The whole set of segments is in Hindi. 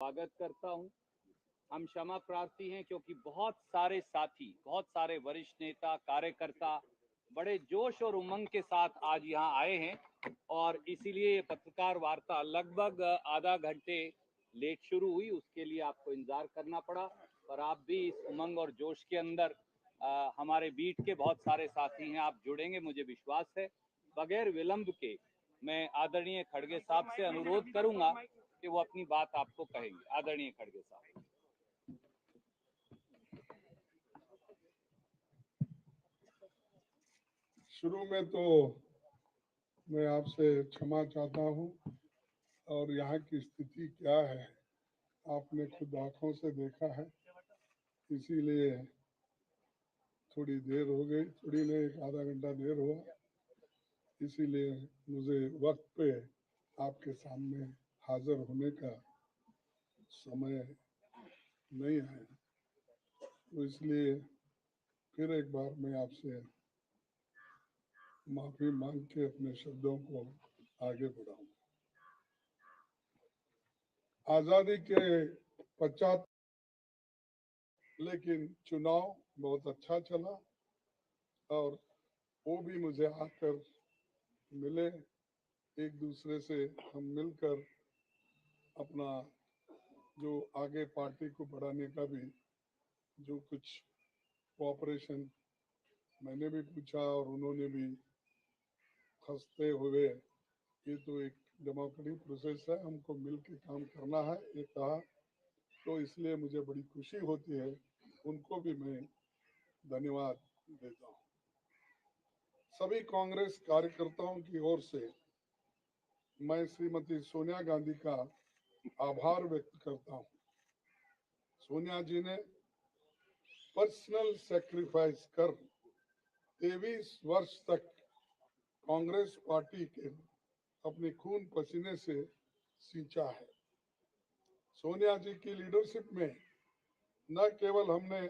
स्वागत करता हूं। हम क्षमा प्रार्थी हैं क्योंकि बहुत सारे साथी, बहुत सारे वरिष्ठ नेता, कार्यकर्ता बड़े जोश और उमंग के साथ आज यहां आए हैं और इसीलिए ये पत्रकार वार्ता लगभग आधा घंटे लेट शुरू हुई। उसके लिए आपको इंतजार करना पड़ा, पर आप भी इस उमंग और जोश के अंदर हमारे बीट के बहुत सारे साथी हैं, आप जुड़ेंगे मुझे विश्वास है। बगैर विलंब के मैं आदरणीय खड़गे साहब से अनुरोध करूंगा कि वो अपनी बात आपको कहेंगे। आदरणीय खड़गे साहब। शुरू में तो मैं आपसे क्षमा चाहता हूं, और यहाँ की स्थिति क्या है आपने खुद आंखों से देखा है, इसीलिए थोड़ी देर हो गई, थोड़ी नहीं एक आधा घंटा देर हुआ, इसीलिए मुझे वक्त पे आपके सामने हाजिर होने का समय नहीं आया। तो इसलिए फिर एक बार मैं आपसे माफी मांग के अपने शब्दों को आगे बढ़ाऊं। आजादी के पश्चात लेकिन चुनाव बहुत अच्छा चला, और वो भी मुझे आकर मिले, एक दूसरे से हम मिलकर अपना जो आगे पार्टी को बढ़ाने का भी जो कुछ कोऑपरेशन मैंने भी पूछा और उन्होंने भी हंसते हुए, ये तो एक डेमोक्रेटिक प्रोसेस है, हमको मिल के काम करना है, ये कहा। तो इसलिए मुझे बड़ी खुशी होती है, उनको भी मैं धन्यवाद देता हूँ। सभी कांग्रेस कार्यकर्ताओं की ओर से मैं श्रीमती सोनिया गांधी का आभार व्यक्त करता हूँ। सोनिया जी ने पर्सनल सेक्रीफाइस कर 23 वर्ष तक कांग्रेस पार्टी के अपने खून पसीने से सींचा है। सोनिया जी की लीडरशिप में न केवल हमने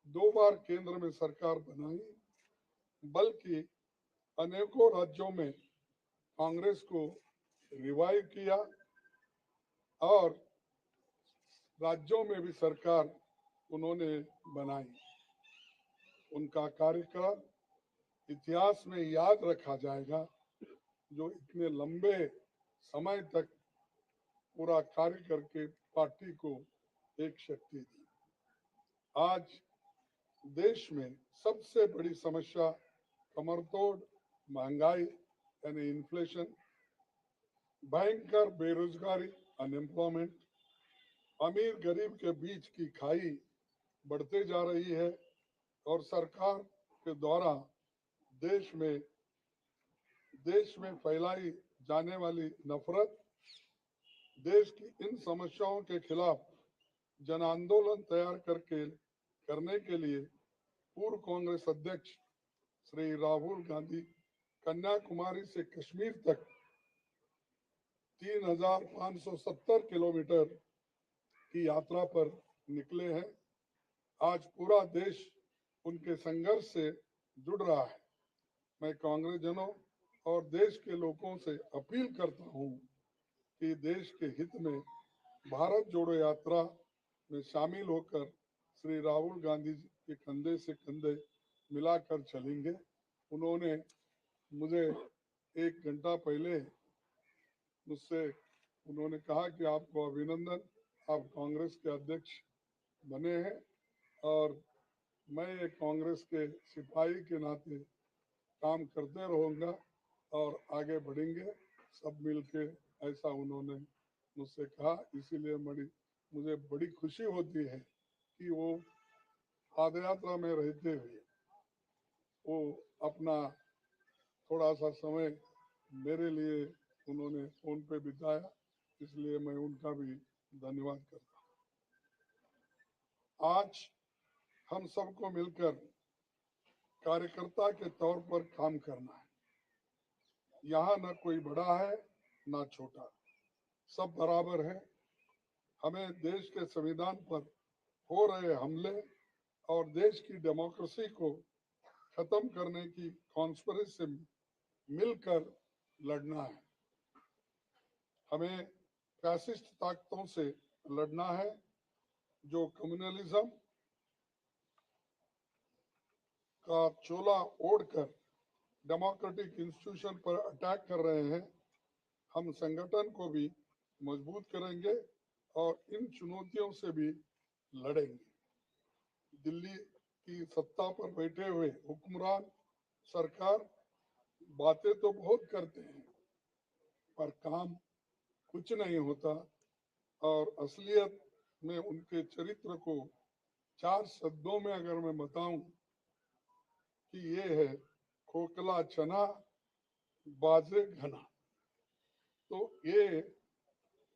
2 बार केंद्र में सरकार बनाई, बल्कि अनेकों राज्यों में कांग्रेस को रिवाइव किया और राज्यों में भी सरकार उन्होंने बनाई। उनका कार्यकाल इतिहास में याद रखा जाएगा, जो इतने लंबे समय तक पूरा कार्य करके पार्टी को एक शक्ति दी। आज देश में सबसे बड़ी समस्या कमरतोड़ महंगाई यानी इन्फ्लेशन, भयंकर बेरोजगारी अनएम्प्लॉयमेंट, अमीर गरीब के बीच की खाई बढ़ते जा रही है, और सरकार के द्वारा देश में फैलाई जाने वाली नफरत। देश की इन समस्याओं के खिलाफ जन आंदोलन तैयार करने के लिए पूर्व कांग्रेस अध्यक्ष श्री राहुल गांधी कन्याकुमारी से कश्मीर तक 3,570 किलोमीटर की यात्रा पर निकले हैं। आज पूरा देश उनके संघर्ष से जुड़ रहा है। मैं कांग्रेस जनों और देश के लोगों से अपील करता हूं कि देश के हित में भारत जोड़ो यात्रा में शामिल होकर श्री राहुल गांधी जी के कंधे से कंधे मिलाकर चलेंगे। उन्होंने मुझे 1 घंटा पहले मुझसे उन्होंने कहा कि आपको अभिनंदन, आप कांग्रेस के अध्यक्ष बने हैं, और मैं एक कांग्रेस के सिपाही के नाते काम करते रहूँगा और आगे बढ़ेंगे सब मिलके, ऐसा उन्होंने मुझसे कहा। इसीलिए मुझे बड़ी खुशी होती है कि वो पाद यात्रा में रहते हुए वो अपना थोड़ा सा समय मेरे लिए उन्होंने फोन पे बिताया, इसलिए मैं उनका भी धन्यवाद करता हूँ। आज हम सबको मिलकर कार्यकर्ता के तौर पर काम करना है। यहाँ न कोई बड़ा है न छोटा, सब बराबर है। हमें देश के संविधान पर हो रहे हमले और देश की डेमोक्रेसी को खत्म करने की कॉन्स्पिरेसी से मिलकर लड़ना है। हमें फैसिस्ट ताकतों से लड़ना है। जो कम्युनलिज्म का चोला ओढ़कर डेमोक्रेटिक इंस्टीट्यूशन पर अटैक कर रहे हैं, हम संगठन को भी मजबूत करेंगे और इन चुनौतियों से भी लड़ेंगे। दिल्ली की सत्ता पर बैठे हुए हुक्मरान सरकार बातें तो बहुत करते हैं पर काम कुछ नहीं होता, और असलियत में उनके चरित्र को 4 शब्दों में अगर मैं बताऊं कि ये है खोखला चना बाजे घना, तो ये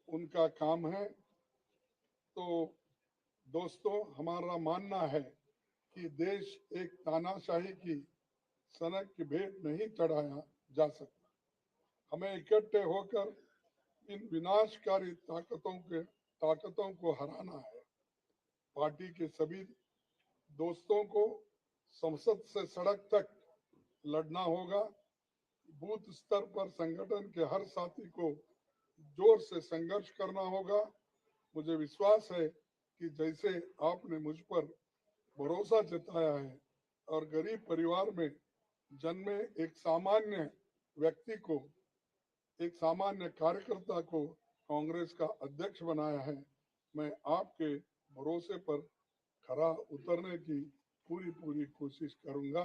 उनका काम है। तो दोस्तों, हमारा मानना है कि देश एक तानाशाही की सनक की भेंट नहीं चढ़ाया जा सकता। हमें इकट्ठे होकर इन विनाशकारी ताकतों को हराना है। पार्टी के सभी दोस्तों को संसद से सड़क तक लड़ना होगा। बूथ स्तर पर संगठन के हर साथी को जोर से संघर्ष करना होगा। मुझे विश्वास है कि जैसे आपने मुझ पर भरोसा जताया है और गरीब परिवार में जन्मे एक सामान्य व्यक्ति को, एक सामान्य कार्यकर्ता को कांग्रेस का अध्यक्ष बनाया है, मैं आपके भरोसे पर खरा उतरने की पूरी कोशिश करूंगा।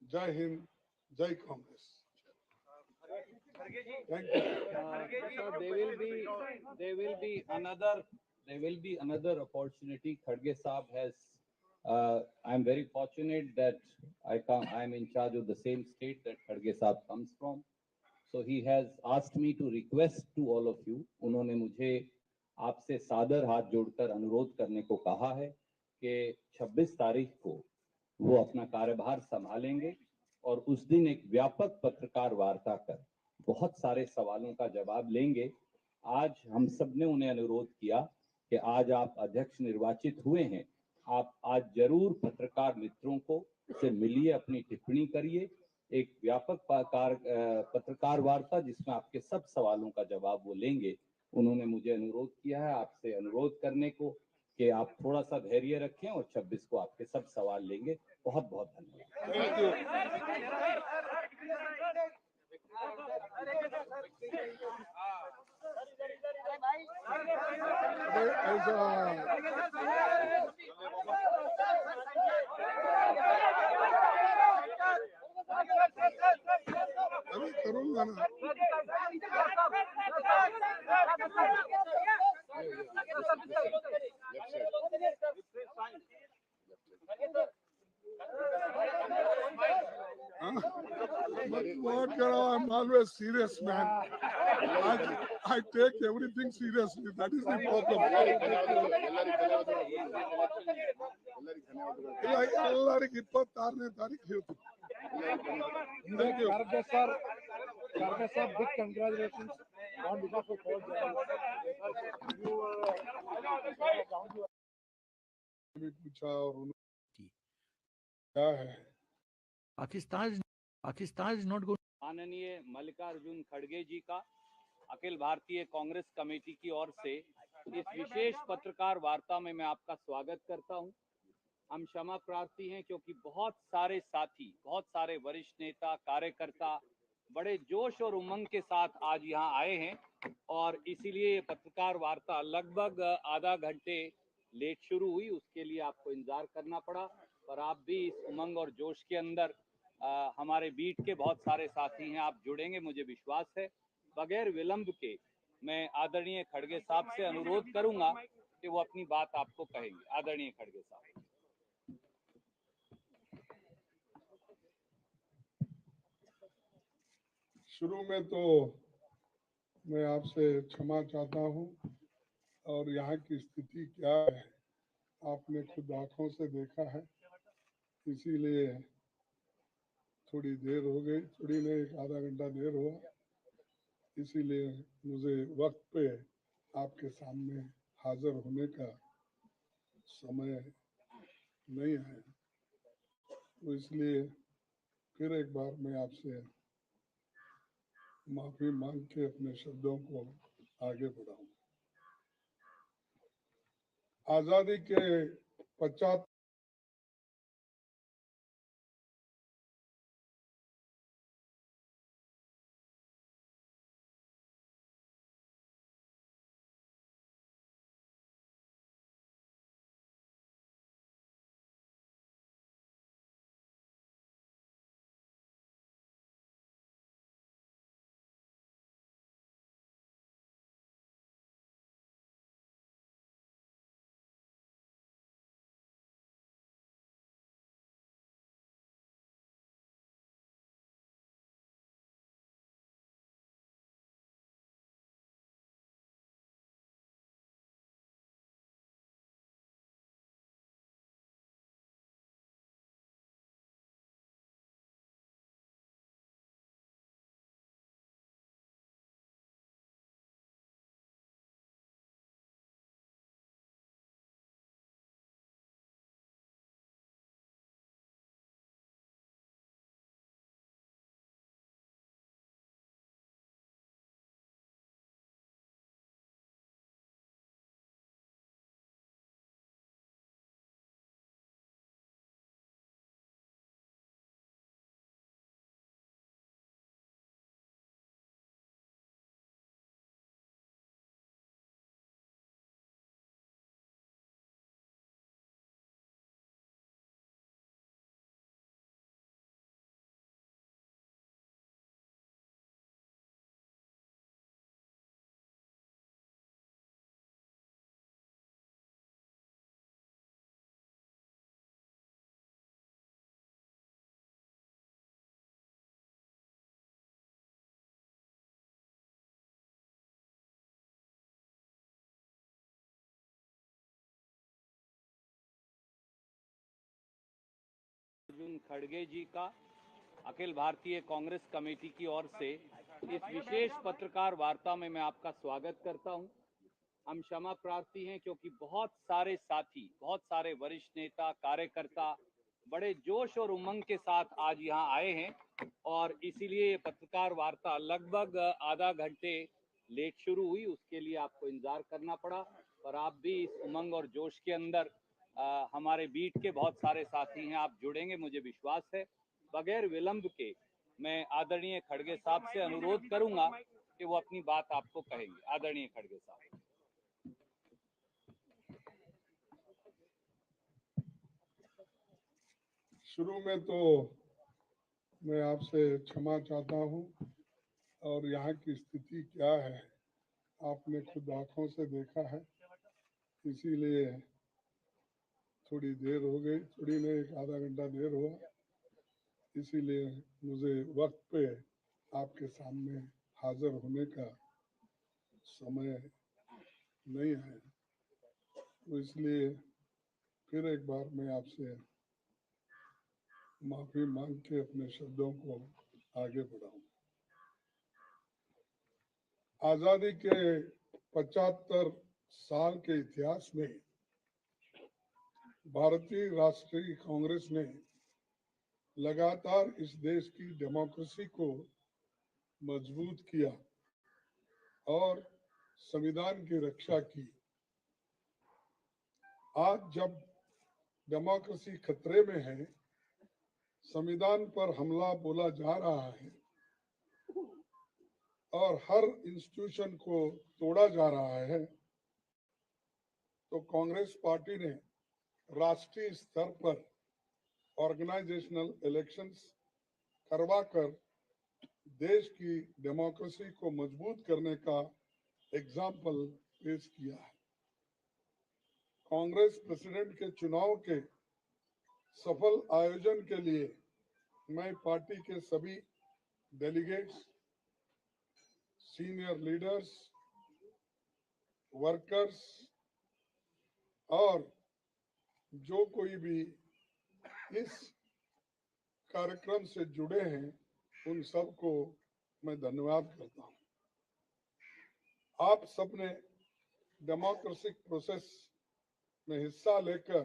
जय हिंद, जय Congress. Thank you. So there will be another opportunity. Kharge Saab has. I am very fortunate that I am in charge of the same state that Kharge Saab comes from. So he has asked me to request to all of you. उन्होंने मुझे आपसे सादर हाथ जोड़कर अनुरोध करने को कहा है कि 26 तारीख को वो अपना कार्यभार संभालेंगे और उस दिन एक व्यापक पत्रकार वार्ता कर बहुत सारे सवालों का जवाब लेंगे। आज हम सब ने उन्हें अनुरोध किया कि आज आप अध्यक्ष निर्वाचित हुए हैं, आप आज जरूर पत्रकार मित्रों को से मिलिए, अपनी टिप्पणी करिए, एक व्यापक पत्रकार वार्ता जिसमें आपके सब सवालों का जवाब वो लेंगे। उन्होंने मुझे अनुरोध किया है आपसे अनुरोध करने को कि आप थोड़ा सा धैर्य रखें और 26 को आपके सब सवाल लेंगे। बहुत बहुत अभी करूंगा ना। What I'm always serious, man. I take everything seriously. That is the problem. ಎಲ್ಲರಿಗೆ 26ನೇ ತಾರೀಕು ಹೇಳ್ತೀನಿ. Thank you. Kharge sir, big congratulations on behalf of all पूछा और क्या है Pakistan is not going. माननीय मल्लिकार्जुन खड़गे जी का अखिल भारतीय कांग्रेस कमेटी की ओर से इस विशेष पत्रकार वार्ता में मैं आपका स्वागत करता हूं। हम क्षमा प्रार्थी हैं क्योंकि बहुत सारे साथी, बहुत सारे वरिष्ठ नेता, कार्यकर्ता बड़े जोश और उमंग के साथ आज यहाँ आए हैं और इसीलिए ये पत्रकार वार्ता लगभग आधा घंटे लेट शुरू हुई। उसके लिए आपको इंतजार करना पड़ा, पर आप भी इस उमंग और जोश के अंदर हमारे बीट के बहुत सारे साथी हैं, आप जुड़ेंगे, मुझे विश्वास है। बगैर विलंब के मैं आदरणीय खड़गे साहब से अनुरोध करूंगा कि वो अपनी बात आपको कहेंगे। आदरणीय खड़गे साहब। शुरू में तो मैं आपसे क्षमा चाहता हूं, और यहाँ की स्थिति क्या है आपने खुद आंखों से देखा है, इसीलिए थोड़ी देर हो गई, थोड़ी नहीं, एक आधा घंटा देर हुआ, इसीलिए मुझे वक्त पे आपके सामने हाजिर होने का समय नहीं है। तो इसलिए फिर एक बार मैं आपसे माफी मांग के अपने शब्दों को आगे बढ़ाऊं। आजादी के 50 मल्लिकार्जुन खड़गे जी का अखिल भारतीय कांग्रेस कमेटी की ओर से इस विशेष पत्रकार वार्ता में मैं आपका स्वागत करता हूं। हम क्षमा प्रार्थी हैं क्योंकि बहुत सारे साथी, बहुत सारे वरिष्ठ नेता, कार्यकर्ता बड़े जोश और उमंग के साथ आज यहां आए हैं और इसीलिए ये पत्रकार वार्ता लगभग आधा घंटे लेट शुरू हुई। उसके लिए आपको इंतजार करना पड़ा, पर आप भी इस उमंग और जोश के अंदर हमारे बीट के बहुत सारे साथी हैं, आप जुड़ेंगे मुझे विश्वास है। बगैर विलंब के मैं आदरणीय खड़गे साहब से अनुरोध करूंगा कि वो अपनी बात आपको कहेंगे। आदरणीय खड़गे साहब। शुरू में तो मैं आपसे क्षमा चाहता हूं, और यहाँ की स्थिति क्या है आपने खुद आंखों से देखा है, इसीलिए थोड़ी देर हो गई, थोड़ी नहीं, एक आधा घंटा देर हुआ, इसीलिए मुझे वक्त पे आपके सामने हाजिर होने का समय नहीं है। तो इसलिए फिर एक बार मैं आपसे माफी मांग के अपने शब्दों को आगे बढ़ाऊं। आजादी के 75 साल के इतिहास में भारतीय राष्ट्रीय कांग्रेस ने लगातार इस देश की डेमोक्रेसी को मजबूत किया और संविधान की रक्षा की। आज जब डेमोक्रेसी खतरे में है, संविधान पर हमला बोला जा रहा है और हर इंस्टीट्यूशन को तोड़ा जा रहा है, तो कांग्रेस पार्टी ने राष्ट्रीय स्तर पर ऑर्गेनाइजेशनल इलेक्शंस करवाकर देश की डेमोक्रेसी को मजबूत करने का एग्जाम्पल पेश किया है। कांग्रेस प्रेसिडेंट के चुनाव के सफल आयोजन के लिए मैं पार्टी के सभी डेलीगेट्स, सीनियर लीडर्स, वर्कर्स और जो कोई भी इस कार्यक्रम से जुड़े हैं, उन सबको मैं धन्यवाद करता हूं। आप सबने डेमोक्रेटिक प्रोसेस में हिस्सा लेकर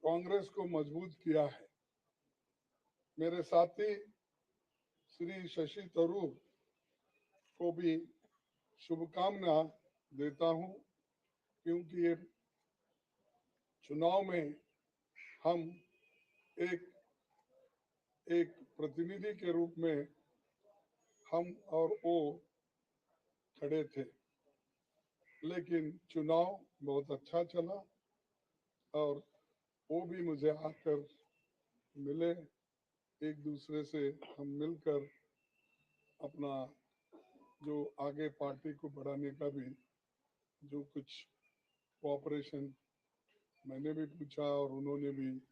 कांग्रेस को मजबूत किया है। मेरे साथी श्री शशि थरूर को भी शुभकामना देता हूं, क्योंकि ये चुनाव में हम एक एक प्रतिनिधि के रूप में हम और वो खड़े थे, लेकिन चुनाव बहुत अच्छा चला और वो भी मुझे आकर मिले, एक दूसरे से हम मिलकर अपना जो आगे पार्टी को बढ़ाने का भी जो कुछ कोऑपरेशन मैंने भी पूछा और उन्होंने भी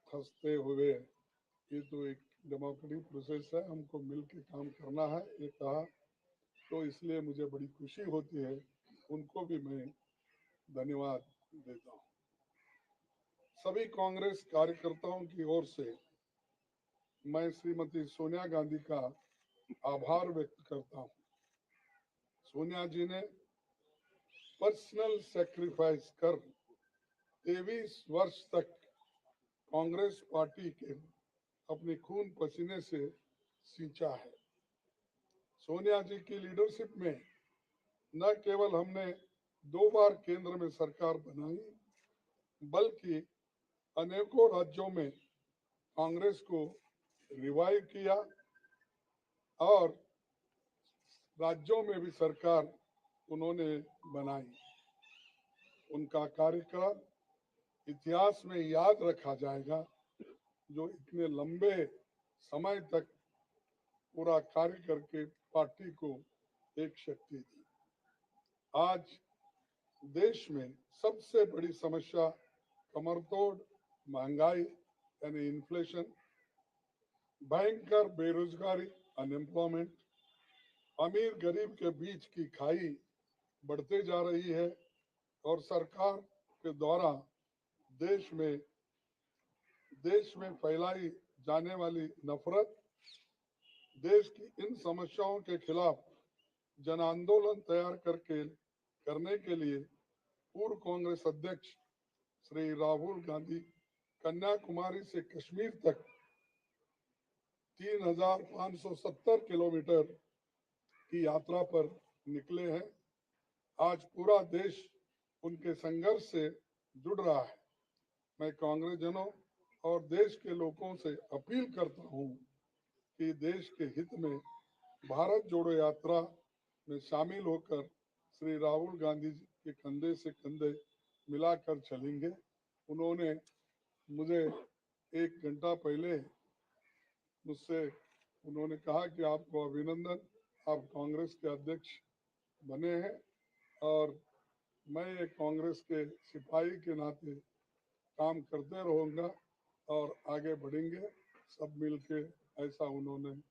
हंसते हुए, ये तो एक डेमोक्रेटिक प्रोसेस है, हमको मिल के काम करना है, ये कहा। तो इसलिए मुझे बड़ी खुशी होती है, उनको भी मैं धन्यवाद देता हूँ। सभी कांग्रेस कार्यकर्ताओं की ओर से मैं श्रीमती सोनिया गांधी का आभार व्यक्त करता हूँ। सोनिया जी ने पर्सनल सैक्रिफाइस कर 23 वर्ष तक कांग्रेस पार्टी के अपने खून पसीने से सींचा है। सोनिया जी की लीडरशिप में न केवल हमने 2 बार केंद्र में सरकार बनाई, बल्कि अनेकों राज्यों में कांग्रेस को रिवाइव किया और राज्यों में भी सरकार उन्होंने बनाई। उनका कार्यकाल इतिहास में याद रखा जाएगा, जो इतने लंबे समय तक पूरा कार्य करके पार्टी को एक शक्ति दी। आज देश में सबसे बड़ी समस्या कमरतोड़ महंगाई यानी इन्फ्लेशन, भयंकर बेरोजगारी अनएम्प्लॉयमेंट, अमीर गरीब के बीच की खाई बढ़ते जा रही है और सरकार के द्वारा देश में फैलाई जाने वाली नफरत, देश की इन समस्याओं के खिलाफ जन आंदोलन तैयार करने के लिए पूर्व कांग्रेस अध्यक्ष श्री राहुल गांधी कन्याकुमारी से कश्मीर तक 3,570 किलोमीटर की यात्रा पर निकले हैं। आज पूरा देश उनके संघर्ष से जुड़ रहा है। मैं कांग्रेस जनों और देश के लोगों से अपील करता हूं कि देश के हित में भारत जोड़ो यात्रा में शामिल होकर श्री राहुल गांधी जी के कंधे से कंधे मिलाकर चलेंगे। उन्होंने मुझे 1 घंटा पहले मुझसे उन्होंने कहा कि आपको अभिनंदन, आप कांग्रेस के अध्यक्ष बने हैं और मैं एक कांग्रेस के सिपाही के नाते काम करते रहूँगा और आगे बढ़ेंगे सब मिलके, ऐसा उन्होंने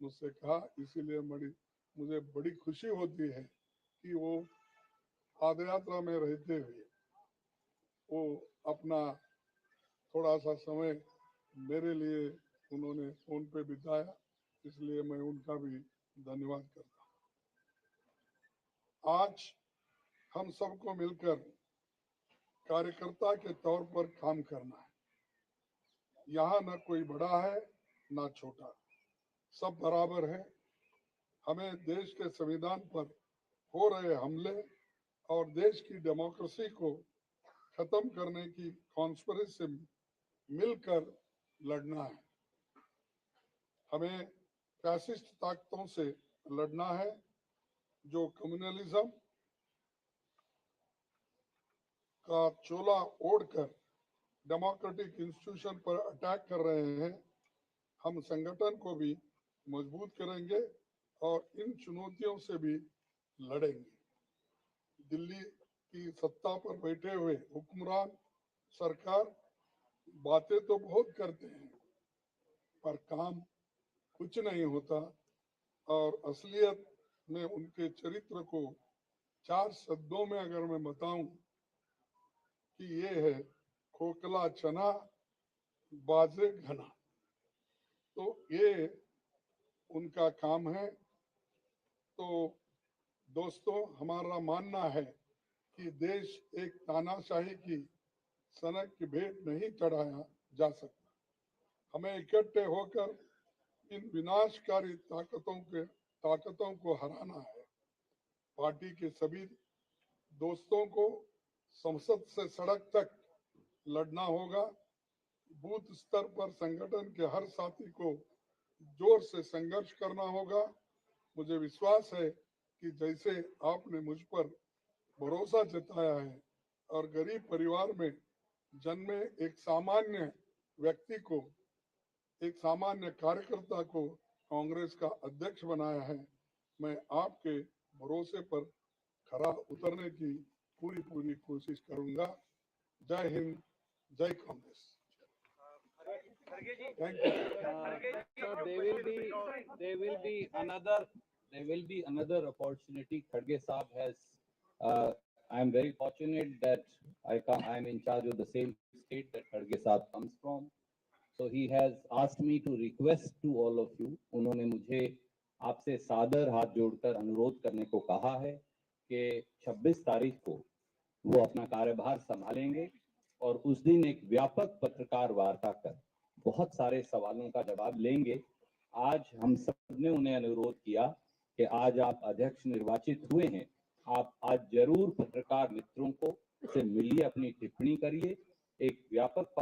मुझसे कहा। इसीलिए मुझे बड़ी खुशी होती है कि वो पादयात्रा में रहते हुए वो अपना थोड़ा सा समय मेरे लिए उन्होंने फोन पे बिताया, इसलिए मैं उनका भी धन्यवाद करता हूँ। आज हम सबको मिलकर कार्यकर्ता के तौर पर काम करना है। यहाँ न कोई बड़ा है न छोटा, सब बराबर है। हमें देश के संविधान पर हो रहे हमले और देश की डेमोक्रेसी को खत्म करने की कॉन्स्पिरेसी से मिलकर लड़ना है। हमें फैसिस्ट ताकतों से लड़ना है जो कम्युनलिज्म का चोला ओढ़कर डेमोक्रेटिक इंस्टीट्यूशन पर अटैक कर रहे हैं। हम संगठन को भी मजबूत करेंगे और इन चुनौतियों से भी लड़ेंगे। दिल्ली की सत्ता पर बैठे हुए हुक्मरान सरकार बातें तो बहुत करते हैं पर काम कुछ नहीं होता और असलियत में उनके चरित्र को 4 शब्दों में अगर मैं बताऊं कि ये है खोखला चना बाजे घना, तो ये उनका काम है। तो दोस्तों, हमारा मानना है कि देश एक तानाशाही की सनक की भेंट नहीं चढ़ाया जा सकता। हमें इकट्ठे होकर इन विनाशकारी ताकतों को हराना है। पार्टी के सभी दोस्तों को संसद से सड़क तक लड़ना होगा। बूथ स्तर पर संगठन के हर साथी को जोर से संघर्ष करना होगा। मुझे विश्वास है कि जैसे आपने मुझ पर भरोसा जताया है और गरीब परिवार में जन्मे एक सामान्य व्यक्ति को, एक सामान्य कार्यकर्ता को कांग्रेस का अध्यक्ष बनाया है, मैं आपके भरोसे पर खरा उतरने की पूरी कोशिश करूंगा। जय हिंद, जय Congress. Thank you. So there will be another opportunity. Kharge Saab has. I am very fortunate that I am in charge of the same state that Kharge Saab comes from. So he has asked me to request to all of you. उन्होंने मुझे आपसे सादर हाथ जोड़कर अनुरोध करने को कहा है कि 26 तारीख को वो अपना कार्यभार संभालेंगे और उस दिन एक व्यापक पत्रकार वार्ता कर बहुत सारे सवालों का जवाब लेंगे। आज हम सब ने उन्हें अनुरोध किया कि आज आप अध्यक्ष निर्वाचित हुए हैं, आप आज जरूर पत्रकार मित्रों को से मिलिए, अपनी टिप्पणी करिए, एक व्यापक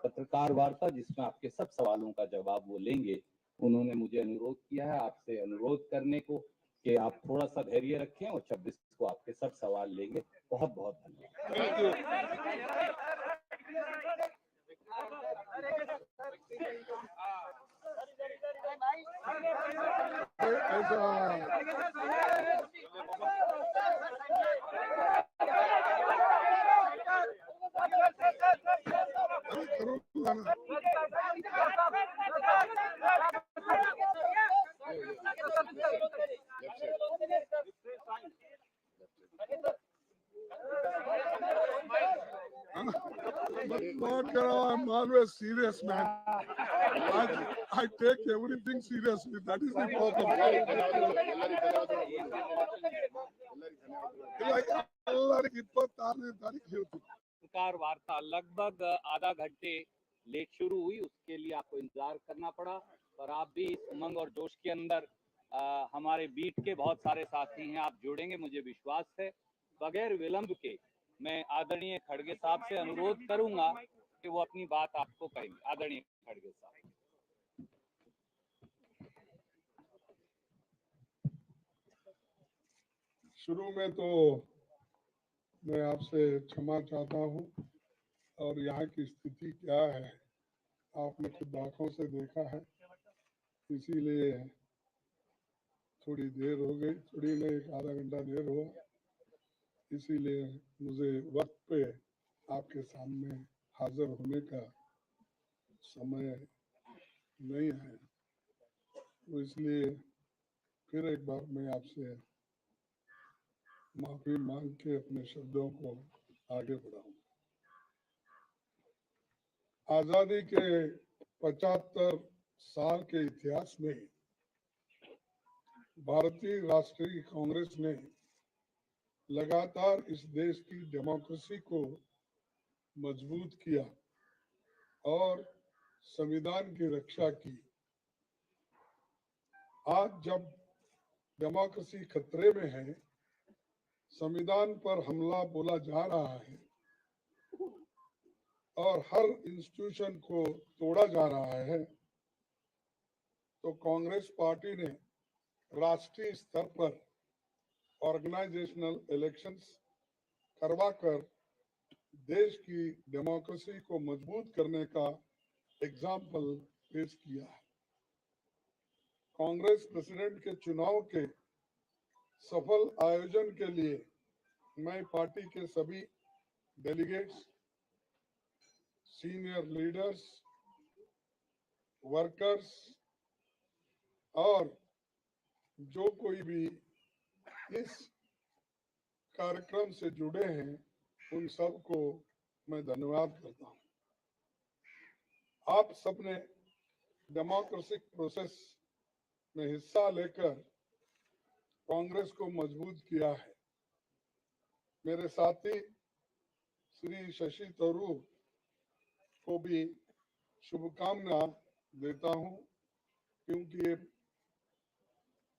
पत्रकार वार्ता जिसमें आपके सब सवालों का जवाब वो लेंगे। उन्होंने मुझे अनुरोध किया है आपसे अनुरोध करने को कि आप थोड़ा सा धैर्य रखें और 26 को आपके सब सवाल लेंगे। बहुत बहुत धन्यवाद। I'm always serious, man. I take everything seriously. That is the problem. पत्रकार वार्ता लगभग आधा घंटे लेट शुरू हुई, उसके लिए आपको इंतजार करना पड़ा, पर आप भी इस उमंग और जोश के अंदर हमारे बीट के बहुत सारे साथी हैं, आप जुड़ेंगे, मुझे विश्वास है। बगैर विलंब के मैं आदरणीय खड़गे साहब से अनुरोध करूंगा कि वो अपनी बात आपको कहेंगे। आदरणीय खड़गे साहब। शुरू में तो मैं आपसे क्षमा चाहता हूं, और यहाँ की स्थिति क्या है आपने खुद आंखों से देखा है, इसीलिए थोड़ी देर हो गई, थोड़ी नहीं एक आधा घंटा देर हुआ, इसीलिए मुझे वक्त पे आपके सामने हाजिर होने का समय नहीं है, तो इसलिए फिर एक बार मैं आपसे माफी मांग के अपने शब्दों को आगे बढ़ाऊं। आजादी के 75 साल के इतिहास में भारतीय राष्ट्रीय कांग्रेस ने लगातार इस देश की डेमोक्रेसी को मजबूत किया और संविधान की रक्षा की। आज जब डेमोक्रेसी खतरे में है, संविधान पर हमला बोला जा रहा है और हर इंस्टीट्यूशन को तोड़ा जा रहा है, तो कांग्रेस पार्टी ने राष्ट्रीय स्तर पर ऑर्गेनाइजेशनल इलेक्शंस करवाकर देश की डेमोक्रेसी को मजबूत करने का एग्जाम्पल पेश किया है। कांग्रेस प्रेसिडेंट के चुनाव के सफल आयोजन के लिए मैं पार्टी के सभी डेलीगेट्स, सीनियर लीडर्स, वर्कर्स और जो कोई भी इस कार्यक्रम से जुड़े हैं, उन सबको मैं धन्यवाद करता हूं। आप सबने डेमोक्रेटिक प्रोसेस में हिस्सा लेकर कांग्रेस को मजबूत किया है। मेरे साथी श्री शशि थरूर को भी शुभकामना देता हूं, क्योंकि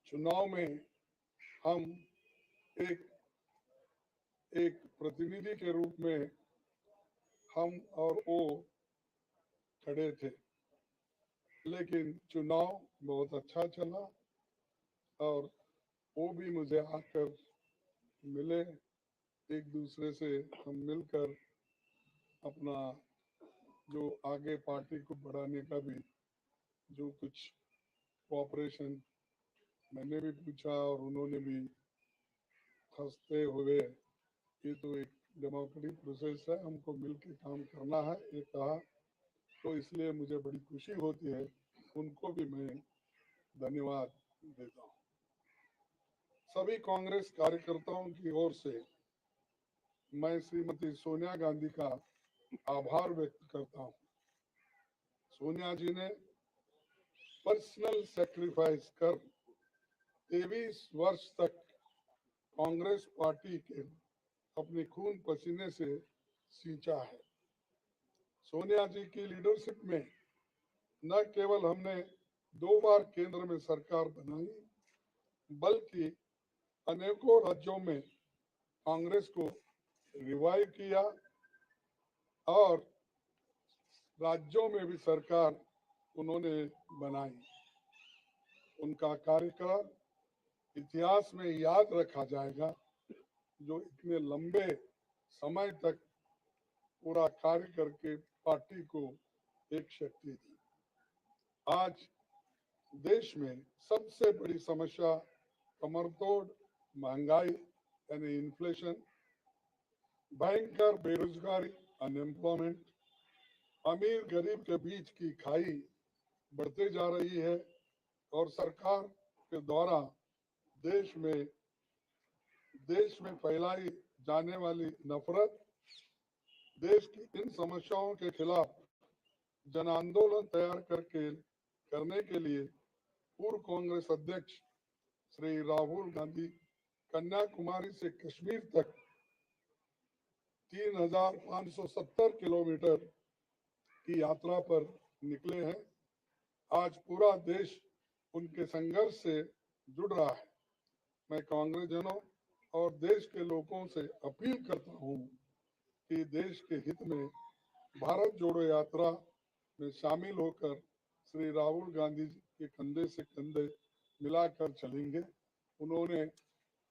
चुनाव में हम एक प्रतिनिधि के रूप में हम और वो खड़े थे, लेकिन चुनाव बहुत अच्छा चला और वो भी मुझे आकर मिले, एक दूसरे से हम मिलकर अपना जो आगे पार्टी को बढ़ाने का भी जो कुछ कोऑपरेशन मैंने भी पूछा और उन्होंने भी हंसते हुए, ये तो एक डेमोक्रेटिक प्रोसेस है, हमको मिल के काम करना है, ये कहा। तो इसलिए मुझे बड़ी खुशी होती है, उनको भी मैं धन्यवाद देता हूँ। सभी कांग्रेस कार्यकर्ताओं की ओर से मैं श्रीमती सोनिया गांधी का आभार व्यक्त करता हूँ। सोनिया जी ने पर्सनल सेक्रीफाइस कर 23 वर्ष तक कांग्रेस पार्टी के अपने खून पसीने से सींचा है। सोनिया जी की लीडरशिप में न केवल हमने 2 बार केंद्र में सरकार बनाई, बल्कि अनेकों राज्यों में कांग्रेस को रिवाइव किया और राज्यों में भी सरकार उन्होंने बनाई। उनका कार्यकाल इतिहास में याद रखा जाएगा, जो इतने लंबे समय तक पूरा कार्य करके पार्टी को एक शक्ति दी। आज देश में सबसे बड़ी समस्या कमरतोड़ महंगाई यानी इन्फ्लेशन, भयंकर बेरोजगारी अनएम्प्लॉयमेंट, अमीर गरीब के बीच की खाई बढ़ते जा रही है और सरकार के द्वारा देश में फैलाई जाने वाली नफरत, देश की इन समस्याओं के खिलाफ जन आंदोलन तैयार करने के लिए पूर्व कांग्रेस अध्यक्ष श्री राहुल गांधी कन्याकुमारी से कश्मीर तक 3,570 किलोमीटर की यात्रा पर निकले हैं। आज पूरा देश उनके संघर्ष से जुड़ रहा है। मैं कांग्रेस जनों और देश के लोगों से अपील करता हूं कि देश के हित में भारत जोड़ो यात्रा में शामिल होकर श्री राहुल गांधी के कंधे से कंधे मिलाकर चलेंगे। उन्होंने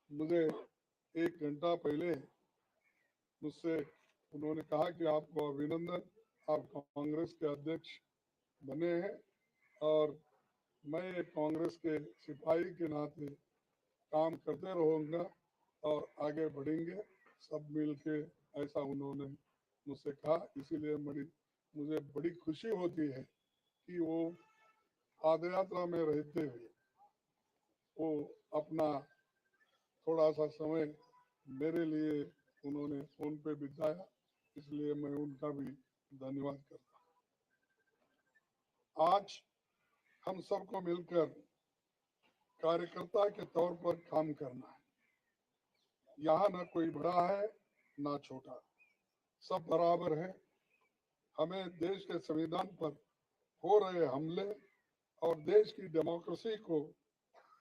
मुझे 1 घंटा पहले मुझसे उन्होंने कहा कि आपको अभिनंदन, आप कांग्रेस के अध्यक्ष बने हैं और मैं कांग्रेस के सिपाही के नाते काम करते रहूँगा और आगे बढ़ेंगे सब मिलके, ऐसा उन्होंने मुझसे कहा। इसीलिए मुझे बड़ी खुशी होती है कि वो पादयात्रा में रहते हुए वो अपना थोड़ा सा समय मेरे लिए उन्होंने फोन पे बिताया, इसलिए मैं उनका भी धन्यवाद करता हूँ। आज हम सबको मिलकर कार्यकर्ता के तौर पर काम करना है। यहाँ न कोई बड़ा है ना छोटा, सब बराबर है। हमें देश के संविधान पर हो रहे हमले और देश की डेमोक्रेसी को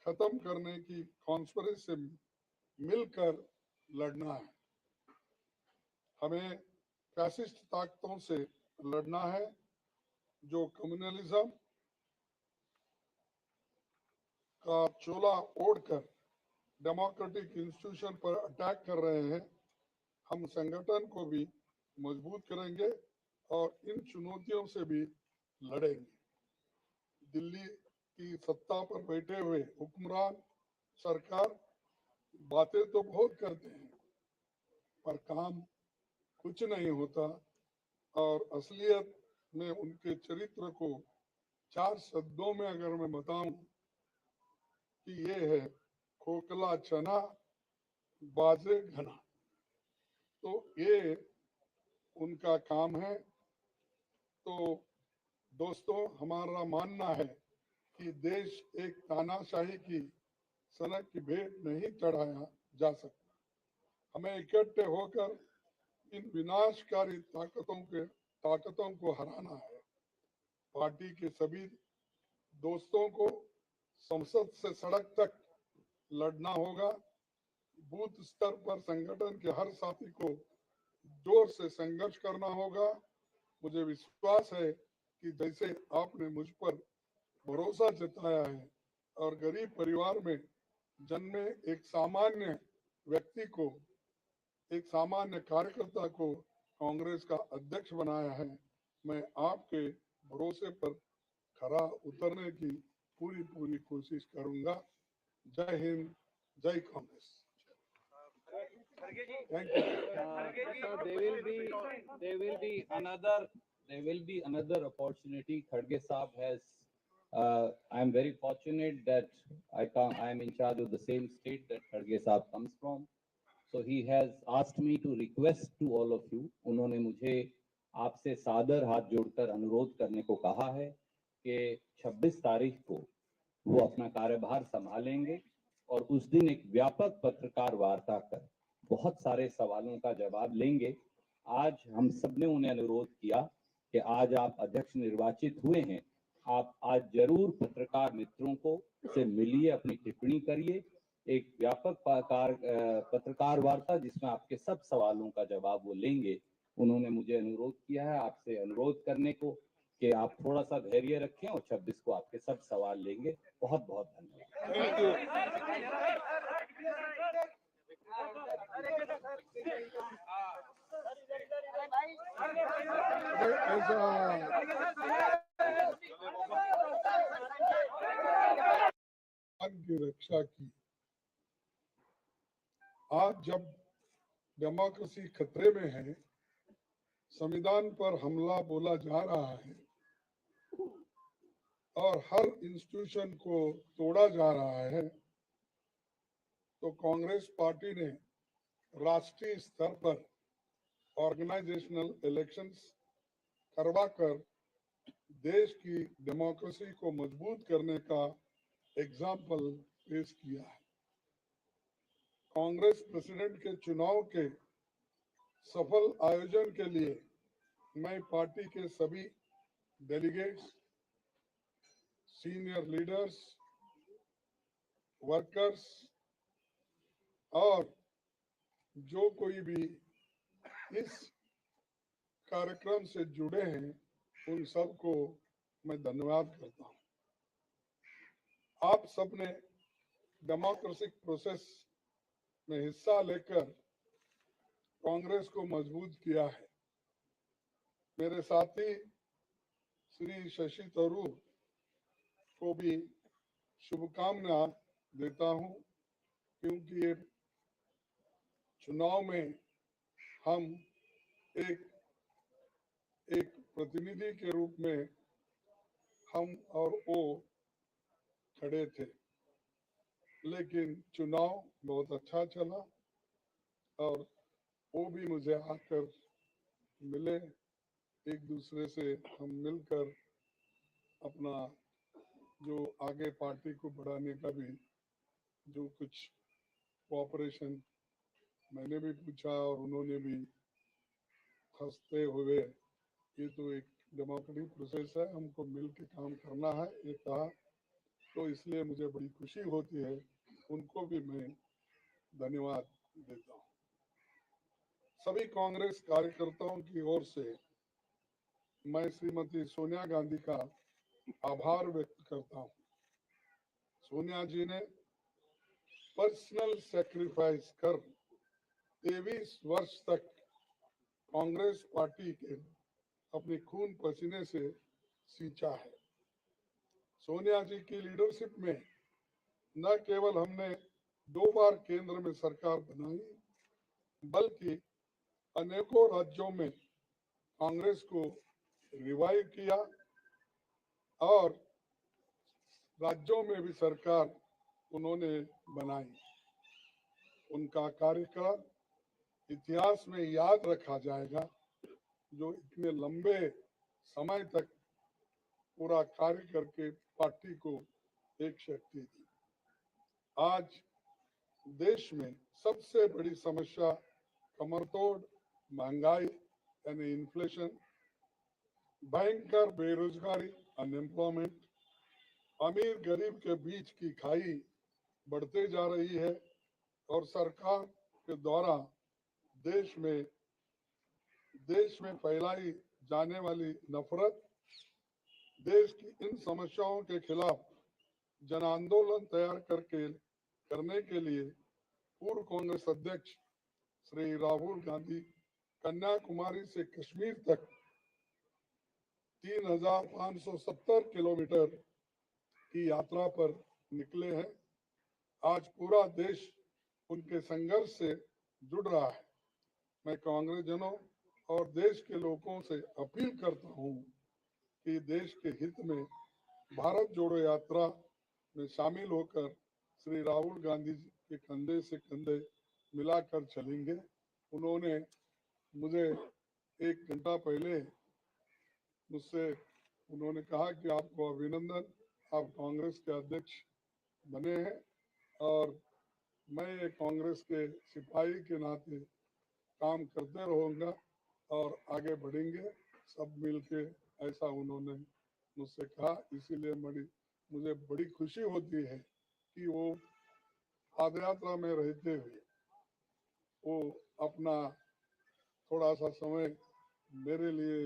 खत्म करने की कॉन्स्पिरेसी से मिलकर लड़ना है। हमें फैसिस्ट ताकतों से लड़ना है जो कम्युनलिज्म का चोला ओढ़कर डेमोक्रेटिक इंस्टीट्यूशन पर अटैक कर रहे हैं। हम संगठन को भी मजबूत करेंगे और इन चुनौतियों से भी लड़ेंगे। दिल्ली की सत्ता पर बैठे हुए हुक्मरान सरकार बातें तो बहुत करते हैं पर काम कुछ नहीं होता और असलियत में उनके चरित्र को 4 शब्दों में अगर मैं बताऊं कि ये है खोखला चना बाजे घना, तो ये उनका काम है। तो दोस्तों, हमारा मानना है कि देश एक तानाशाही की सनक की भेंट नहीं चढ़ाया जा सकता। हमें इकट्ठे होकर इन विनाशकारी ताकतों को हराना है। पार्टी के सभी दोस्तों को संसद से सड़क तक लड़ना होगा। बूथ स्तर पर संगठन के हर साथी को जोर से संघर्ष करना होगा। मुझे विश्वास है कि जैसे आपने मुझ पर भरोसा जताया है और गरीब परिवार में जन्मे एक सामान्य व्यक्ति को, एक सामान्य कार्यकर्ता को कांग्रेस का अध्यक्ष बनाया है, मैं आपके भरोसे पर खरा उतरने की पूरी पूरी कोशिश करूंगा। जय हिंद, जय Congress. Thank you. So there will be another opportunity. Kharge Saab has. I am very fortunate that I am in charge of the same state that Kharge Saab comes from. So he has asked me to request to all of you. उन्होंने मुझे आपसे सादर हाथ जोड़कर अनुरोध करने को कहा है कि 26 तारीख को वो अपना कार्यभार संभालेंगे और उस दिन एक व्यापक पत्रकार वार्ता कर बहुत सारे सवालों का जवाब लेंगे। आज हम सब ने उन्हें अनुरोध किया कि आज आप अध्यक्ष निर्वाचित हुए हैं, आप आज जरूर पत्रकार मित्रों को से मिलिए, अपनी टिप्पणी करिए, एक व्यापक पत्रकार वार्ता जिसमें आपके सब सवालों का जवाब वो लेंगे। उन्होंने मुझे अनुरोध किया है आपसे अनुरोध करने को कि आप थोड़ा सा धैर्य रखें और 26 को आपके सब सवाल लेंगे। बहुत बहुत धन्यवाद। की रक्षा की। आज जब डेमोक्रेसी खतरे में है, संविधान पर हमला बोला जा रहा है और हर इंस्टीट्यूशन को तोड़ा जा रहा है, तो कांग्रेस पार्टी ने राष्ट्रीय स्तर पर ऑर्गेनाइजेशनल इलेक्शंस करवाकर देश की डेमोक्रेसी को मजबूत करने का एग्जाम्पल पेश किया है। कांग्रेस प्रेसिडेंट के चुनाव के सफल आयोजन के लिए मैं पार्टी के सभी डेलीगेट्स, सीनियर लीडर्स, वर्कर्स और जो कोई भी इस कार्यक्रम से जुड़े हैं, उन सबको मैं धन्यवाद करता हूं। आप सबने डेमोक्रेटिक प्रोसेस में हिस्सा लेकर कांग्रेस को मजबूत किया है। मेरे साथी श्री शशि थरूर को भी शुभकामना देता हूं, क्योंकि ये चुनाव में हम एक प्रतिनिधि के रूप में हम और वो खड़े थे, लेकिन चुनाव बहुत अच्छा चला और वो भी मुझे आकर मिले, एक दूसरे से हम मिलकर अपना जो आगे पार्टी को बढ़ाने का भी जो कुछ कोऑपरेशन मैंने भी पूछा और उन्होंने भी हंसते हुए, ये तो एक डेमोक्रेटिक प्रोसेस है, हमको मिल के काम करना है, ये कहा, तो इसलिए मुझे बड़ी खुशी होती है। उनको भी मैं धन्यवाद देता हूँ। सभी कांग्रेस कार्यकर्ताओं की ओर से मैं श्रीमती सोनिया गांधी का आभार व्यक्त करता हूँ। सोनिया जी ने पर्सनल सैक्रिफाइस कर 23 वर्ष तक कांग्रेस पार्टी के अपने खून पसीने से सींचा है। सोनिया जी की लीडरशिप में न केवल हमने 2 बार केंद्र में सरकार बनाई, बल्कि अनेकों राज्यों में कांग्रेस को रिवाइव किया और राज्यों में भी सरकार उन्होंने बनाई। उनका कार्यकाल इतिहास में याद रखा जाएगा, जो इतने लंबे समय तक पूरा कार्य करके पार्टी को एक शक्ति दी। आज देश में सबसे बड़ी समस्या कमरतोड़ महंगाई यानी इन्फ्लेशन, भयंकर बेरोजगारी अनएम्प्लॉयमेंट, अमीर गरीब के बीच की खाई बढ़ते जा रही है और सरकार के द्वारा देश में देश में फैलाई जाने वाली नफरत, देश की इन समस्याओं के खिलाफ जन आंदोलन तैयार करने के लिए पूर्व कांग्रेस अध्यक्ष श्री राहुल गांधी कन्याकुमारी से कश्मीर तक 3,570 किलोमीटर की यात्रा पर निकले हैं। आज पूरा देश उनके संघर्ष से जुड़ रहा है। मैं कांग्रेस जनों और देश के लोगों से अपील करता हूं कि देश के हित में भारत जोड़ो यात्रा में शामिल होकर श्री राहुल गांधी जी के कंधे से कंधे मिलाकर चलेंगे। उन्होंने मुझे 1 घंटा पहले मुझसे उन्होंने कहा कि आपको अभिनंदन, आप कांग्रेस के अध्यक्ष बने हैं और मैं कांग्रेस के सिपाही के नाते काम करते रहूँगा और आगे बढ़ेंगे सब मिलके, ऐसा उन्होंने मुझसे कहा। इसीलिए मुझे बड़ी खुशी होती है कि वो पदयात्रा में रहते हुए वो अपना थोड़ा सा समय मेरे लिए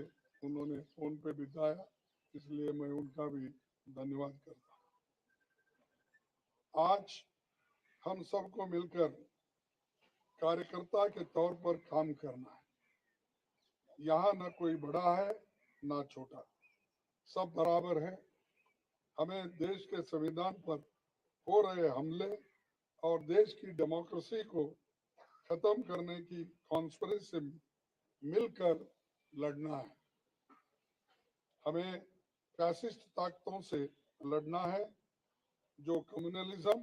उन्होंने फोन पे बिताया, इसलिए मैं उनका भी धन्यवाद करता हूँ। आज हम सबको मिलकर कार्यकर्ता के तौर पर काम करना है। यहाँ न कोई बड़ा है न छोटा, सब बराबर है। हमें देश के संविधान पर हो रहे हमले और देश की डेमोक्रेसी को खत्म करने की कॉन्स्पिरेसी से मिलकर लड़ना है। हमें फैसिस्ट ताकतों से लड़ना है जो कम्युनलिज्म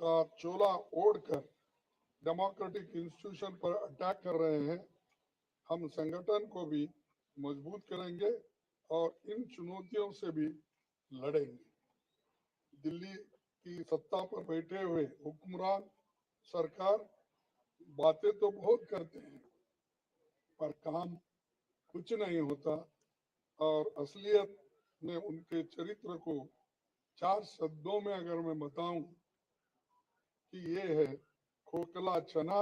का चोला ओढ़कर डेमोक्रेटिक इंस्टीट्यूशन पर अटैक कर रहे हैं। हम संगठन को भी मजबूत करेंगे और इन चुनौतियों से भी लड़ेंगे। दिल्ली की सत्ता पर बैठे हुए हुक्मरान सरकार बातें तो बहुत करते हैं पर काम कुछ नहीं होता और असलियत में उनके चरित्र को 4 शब्दों में अगर मैं बताऊं कि ये है खोखला चना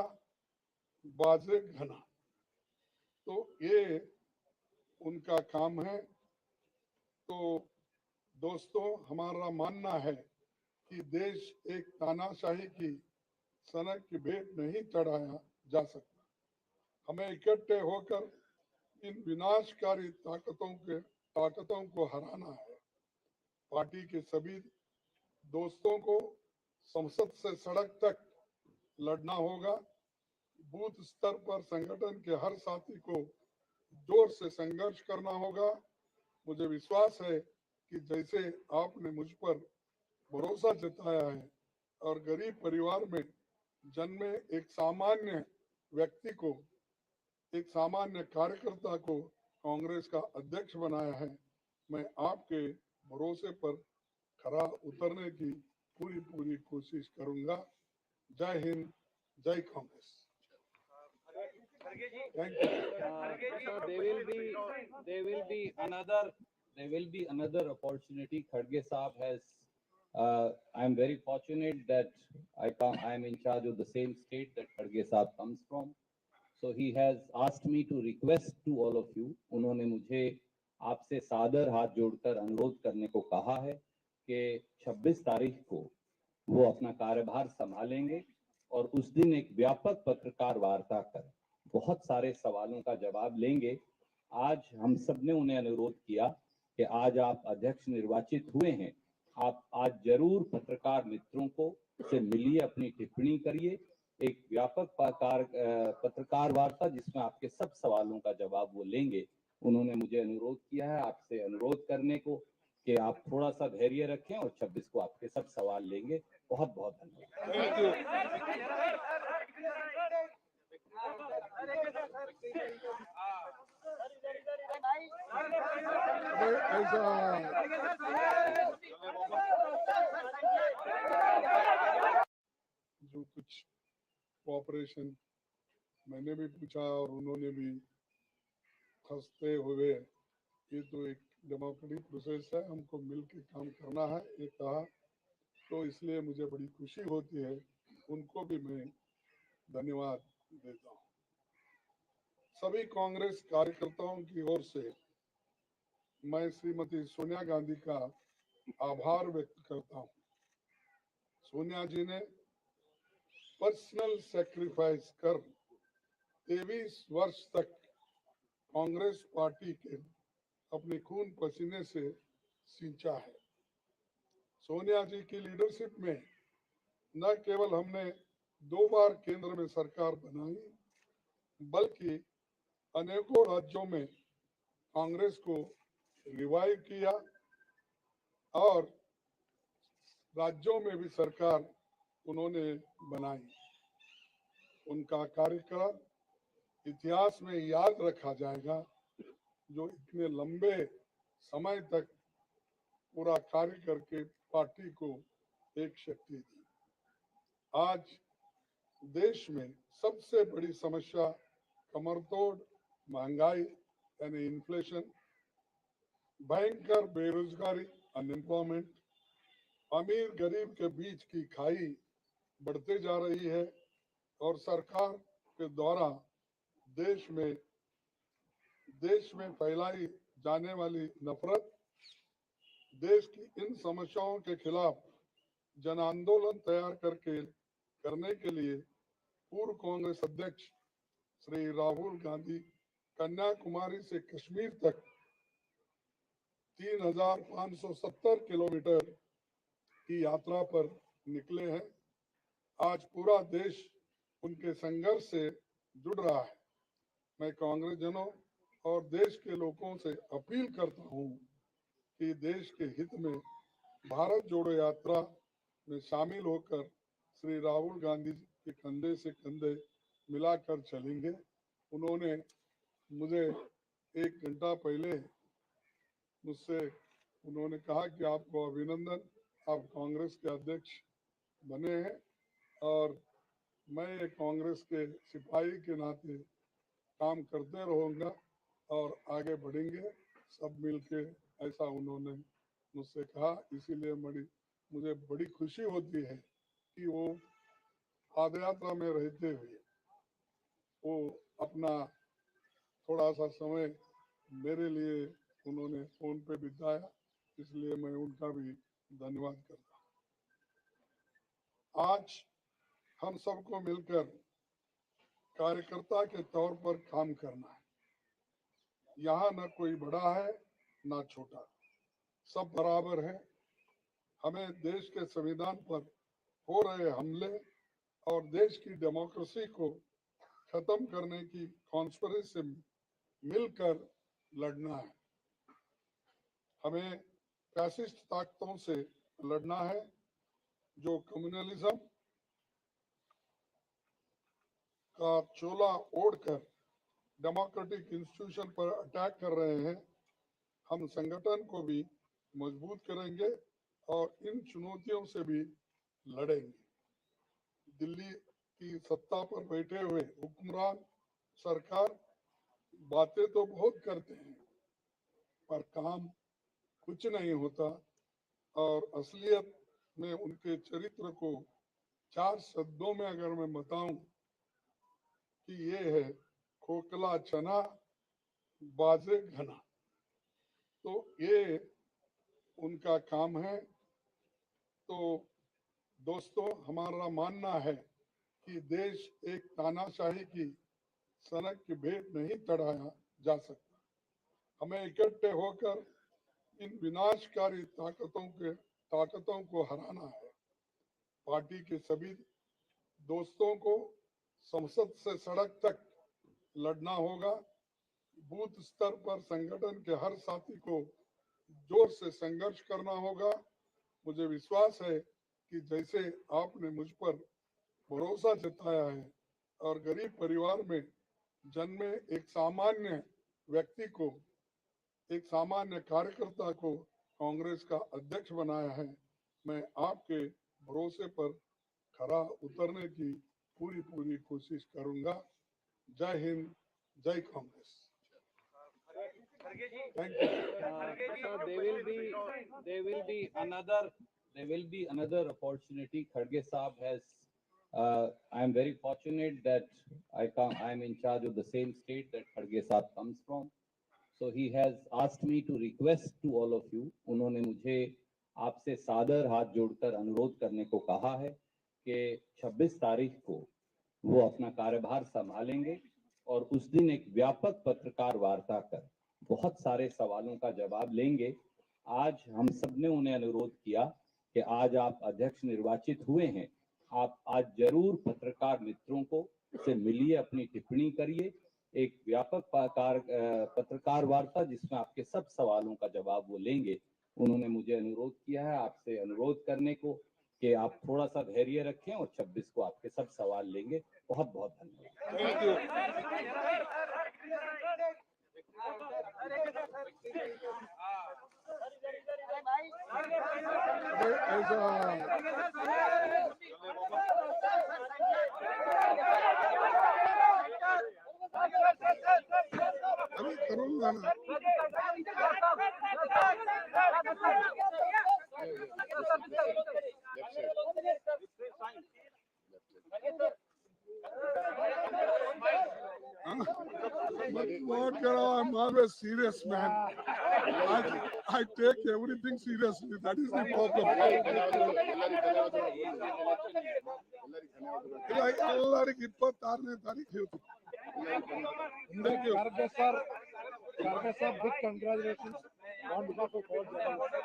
बाजे घना, तो ये उनका काम है। तो दोस्तों, हमारा मानना है कि देश एक तानाशाही की सनक की भेंट नहीं चढ़ाया जा सकता। हमें इकट्ठे होकर इन विनाशकारी ताकतों को हराना है। पार्टी के सभी दोस्तों को संसद से सड़क तक लड़ना होगा। बूथ स्तर पर संगठन के हर साथी को जोर से संघर्ष करना होगा। मुझे विश्वास है कि जैसे आपने मुझ पर भरोसा जताया है और गरीब परिवार में जन्मे एक सामान्य व्यक्ति को, एक सामान्य कार्यकर्ता को कांग्रेस का अध्यक्ष बनाया है, मैं आपके भरोसे पर खरा उतरने की पूरी कोशिश करूंगा। जय हिंद, जय Congress. Thank you. So there will be another opportunity. Kharge Saab has. I am very fortunate that I am in charge of the same state that Kharge Saab comes from. So he has asked me to request to all of you. उन्होंने मुझे आपसे सादर हाथ जोड़कर अनुरोध करने को कहा है कि 26 तारीख को वो अपना कार्यभार संभालेंगे और उस दिन एक व्यापक पत्रकार वार्ता कर बहुत सारे सवालों का जवाब लेंगे। आज हम सब ने उन्हें अनुरोध किया कि आज आप अध्यक्ष निर्वाचित हुए हैं, आप आज जरूर पत्रकार मित्रों को से मिलिए, अपनी टिप्पणी करिए, एक व्यापक पत्रकार वार्ता जिसमें आपके सब सवालों का जवाब वो लेंगे। उन्होंने मुझे अनुरोध किया है आपसे अनुरोध करने को कि आप थोड़ा सा धैर्य रखें और 26 को आपके सब सवाल लेंगे। बहुत बहुत धन्यवाद। जो कुछ कोऑपरेशन मैंने भी पूछा और उन्होंने भी हंसते हुए, ये तो एक डेमोक्रेटिक प्रोसेस है, हमको मिलकर काम करना है, ये कहा। तो इसलिए मुझे बड़ी खुशी होती है। उनको भी मैं धन्यवाद देता हूं। सभी कांग्रेस कार्यकर्ताओं की ओर से मैं श्रीमती सोनिया गांधी का आभार व्यक्त करता हूं। सोनिया जी ने पर्सनल सेक्रीफाइस कर 23 वर्ष तक कांग्रेस पार्टी के अपने खून पसीने से सींचा है। सोनिया जी की लीडरशिप में न केवल हमने 2 बार केंद्र में सरकार बनाई, बल्कि अनेकों राज्यों में कांग्रेस को रिवाइव किया और राज्यों में भी सरकार उन्होंने बनाई। उनका कार्यकाल इतिहास में याद रखा जाएगा, जो इतने लंबे समय तक पूरा कार्य करके पार्टी को एक शक्ति दी। आज देश में सबसे बड़ी समस्या कमरतोड़ महंगाई यानी इन्फ्लेशन, भयंकर बेरोजगारी अनएम्प्लॉयमेंट, अमीर गरीब के बीच की खाई बढ़ते जा रही है और सरकार के द्वारा देश में फैलाई जाने वाली नफरत। देश की इन समस्याओं के खिलाफ जन आंदोलन तैयार करने के लिए पूर्व कांग्रेस अध्यक्ष श्री राहुल गांधी कन्याकुमारी से कश्मीर तक 3,570 किलोमीटर की यात्रा पर निकले हैं। आज पूरा देश उनके संघर्ष से जुड़ रहा है। मैं कांग्रेस जनों और देश के लोगों से अपील करता हूं कि देश के हित में भारत जोड़ो यात्रा में शामिल होकर श्री राहुल गांधी के कंधे से कंधे मिलाकर चलेंगे। उन्होंने मुझे 1 घंटा पहले मुझसे उन्होंने कहा कि आपको अभिनंदन, आप कांग्रेस के अध्यक्ष बने हैं और मैं कांग्रेस के सिपाही के नाते काम करते रहूँगा और आगे बढ़ेंगे सब मिलके, ऐसा उन्होंने मुझसे कहा। इसीलिए मुझे बड़ी खुशी होती है कि वो पादयात्रा में रहते हुए वो अपना थोड़ा सा समय मेरे लिए उन्होंने फोन पे बिताया, इसलिए मैं उनका भी धन्यवाद करता हूँ। आज हम सबको मिलकर कार्यकर्ता के तौर पर काम करना है। यहाँ न कोई बड़ा है न छोटा, सब बराबर है। हमें देश के संविधान पर हो रहे हमले और देश की डेमोक्रेसी को खत्म करने की कॉन्स्पिरेसी से मिलकर लड़ना है। हमें फैसिस्ट ताकतों से लड़ना है जो कम्युनलिज्म का चोला ओढ़कर डेमोक्रेटिक इंस्टीट्यूशन पर अटैक कर रहे हैं। हम संगठन को भी मजबूत करेंगे और इन चुनौतियों से भी लड़ेंगे। दिल्ली की सत्ता पर बैठे हुए हुक्मरान सरकार बातें तो बहुत करते हैं पर काम कुछ नहीं होता और असलियत में उनके चरित्र को 4 शब्दों में अगर मैं बताऊं कि ये है खोखला चना बाजे घना, तो ये उनका काम है। तो दोस्तों, हमारा मानना है कि देश एक तानाशाही की सनक की भेंट नहीं चढ़ाया जा सकता। हमें इकट्ठे होकर इन विनाशकारी ताकतों को हराना है। पार्टी के सभी दोस्तों को संसद से सड़क तक लड़ना होगा। बूथ स्तर पर संगठन के हर साथी को जोर से संघर्ष करना होगा। मुझे विश्वास है कि जैसे आपने मुझ पर भरोसा जताया है और गरीब परिवार में जन्मे एक सामान्य व्यक्ति को, एक सामान्य कार्यकर्ता को कांग्रेस का अध्यक्ष बनाया है, मैं आपके भरोसे पर खरा उतरने की पूरी कोशिश करूंगा। जय हिंद, जय Congress. Thank you. So there will be another opportunity. Kharge Saab has I am very fortunate that I am in charge of the same state that Kharge Saab comes from. So he has asked me to request to all of you. उन्होंने मुझे आपसे सादर हाथ जोड़कर अनुरोध करने को कहा है कि 26 तारीख को वो अपना कार्यभार संभालेंगे और उस दिन एक व्यापक पत्रकार वार्ता कर बहुत सारे सवालों का जवाब लेंगे। आज हम सब ने उन्हें अनुरोध किया कि आज आप अध्यक्ष निर्वाचित हुए हैं, आप आज जरूर पत्रकार मित्रों को से मिलिए, अपनी टिप्पणी करिए, एक व्यापक पत्रकार वार्ता जिसमें आपके सब सवालों का जवाब वो लेंगे। उन्होंने मुझे अनुरोध किया है आपसे अनुरोध करने को कि आप थोड़ा सा धैर्य रखें और 26 को आपके सब सवाल लेंगे। बहुत बहुत धन्यवाद। अभी करूँ गाना what I'm always serious, man. I take everything seriously. That is the problem. ಎಲ್ಲರಿಗೆ 26ನೇ ತಾರೀಕು ಹೇಳ್ತೀನಿ. Thank you. Kharge sir, big congratulations on behalf of all journalists.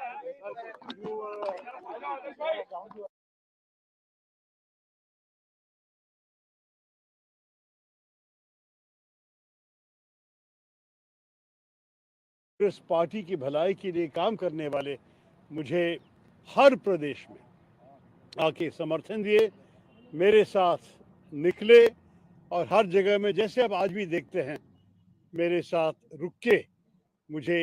Congress party की भलाई के लिए काम करने वाले मुझे हर प्रदेश में आके समर्थन दिए, मेरे साथ निकले और हर जगह में जैसे आप आज भी देखते हैं मेरे साथ रुक के मुझे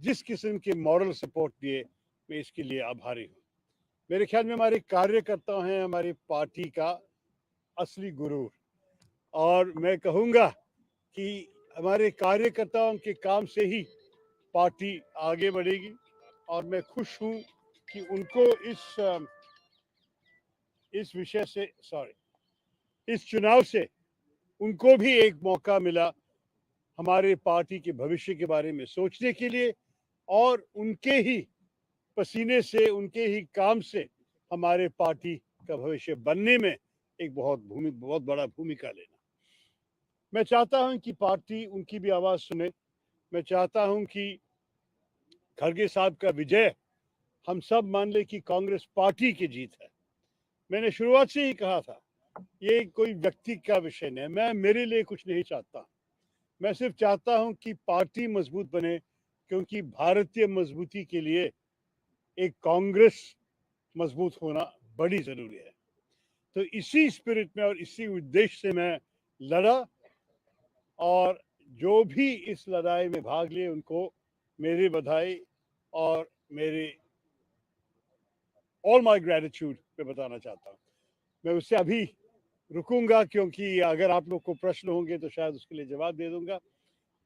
जिस किस्म के मॉरल सपोर्ट दिए, मैं इसके लिए आभारी हूँ। मेरे ख्याल में हमारे कार्यकर्ता हैं हमारी पार्टी का असली गुरूर, और मैं कहूँगा कि हमारे कार्यकर्ताओं के काम से ही पार्टी आगे बढ़ेगी। और मैं खुश हूँ कि उनको इस विषय से इस चुनाव से उनको भी एक मौका मिला हमारे पार्टी के भविष्य के बारे में सोचने के लिए, और उनके ही पसीने से उनके ही काम से हमारे पार्टी का भविष्य बनने में एक बहुत बड़ा भूमिका लेना। मैं चाहता हूं कि पार्टी उनकी भी आवाज सुने। मैं चाहता हूं कि खड़गे साहब का विजय हम सब मान ले कि कांग्रेस पार्टी की जीत है। मैंने शुरुआत से ही कहा था ये कोई व्यक्ति का विषय नहीं, मैं मेरे लिए कुछ नहीं चाहता, मैं सिर्फ चाहता हूं कि पार्टी मजबूत बने, क्योंकि भारतीय मजबूती के लिए एक कांग्रेस मजबूत होना बड़ी जरूरी है। तो इसी स्पिरिट में और इसी उद्देश्य से मैं लड़ा, और जो भी इस लड़ाई में भाग लिए उनको मेरी बधाई और मेरे ऑल माय ग्रेटिट्यूड मैं बताना चाहता हूँ। मैं उससे अभी रुकूंगा क्योंकि अगर आप लोग को प्रश्न होंगे तो शायद उसके लिए जवाब दे दूंगा,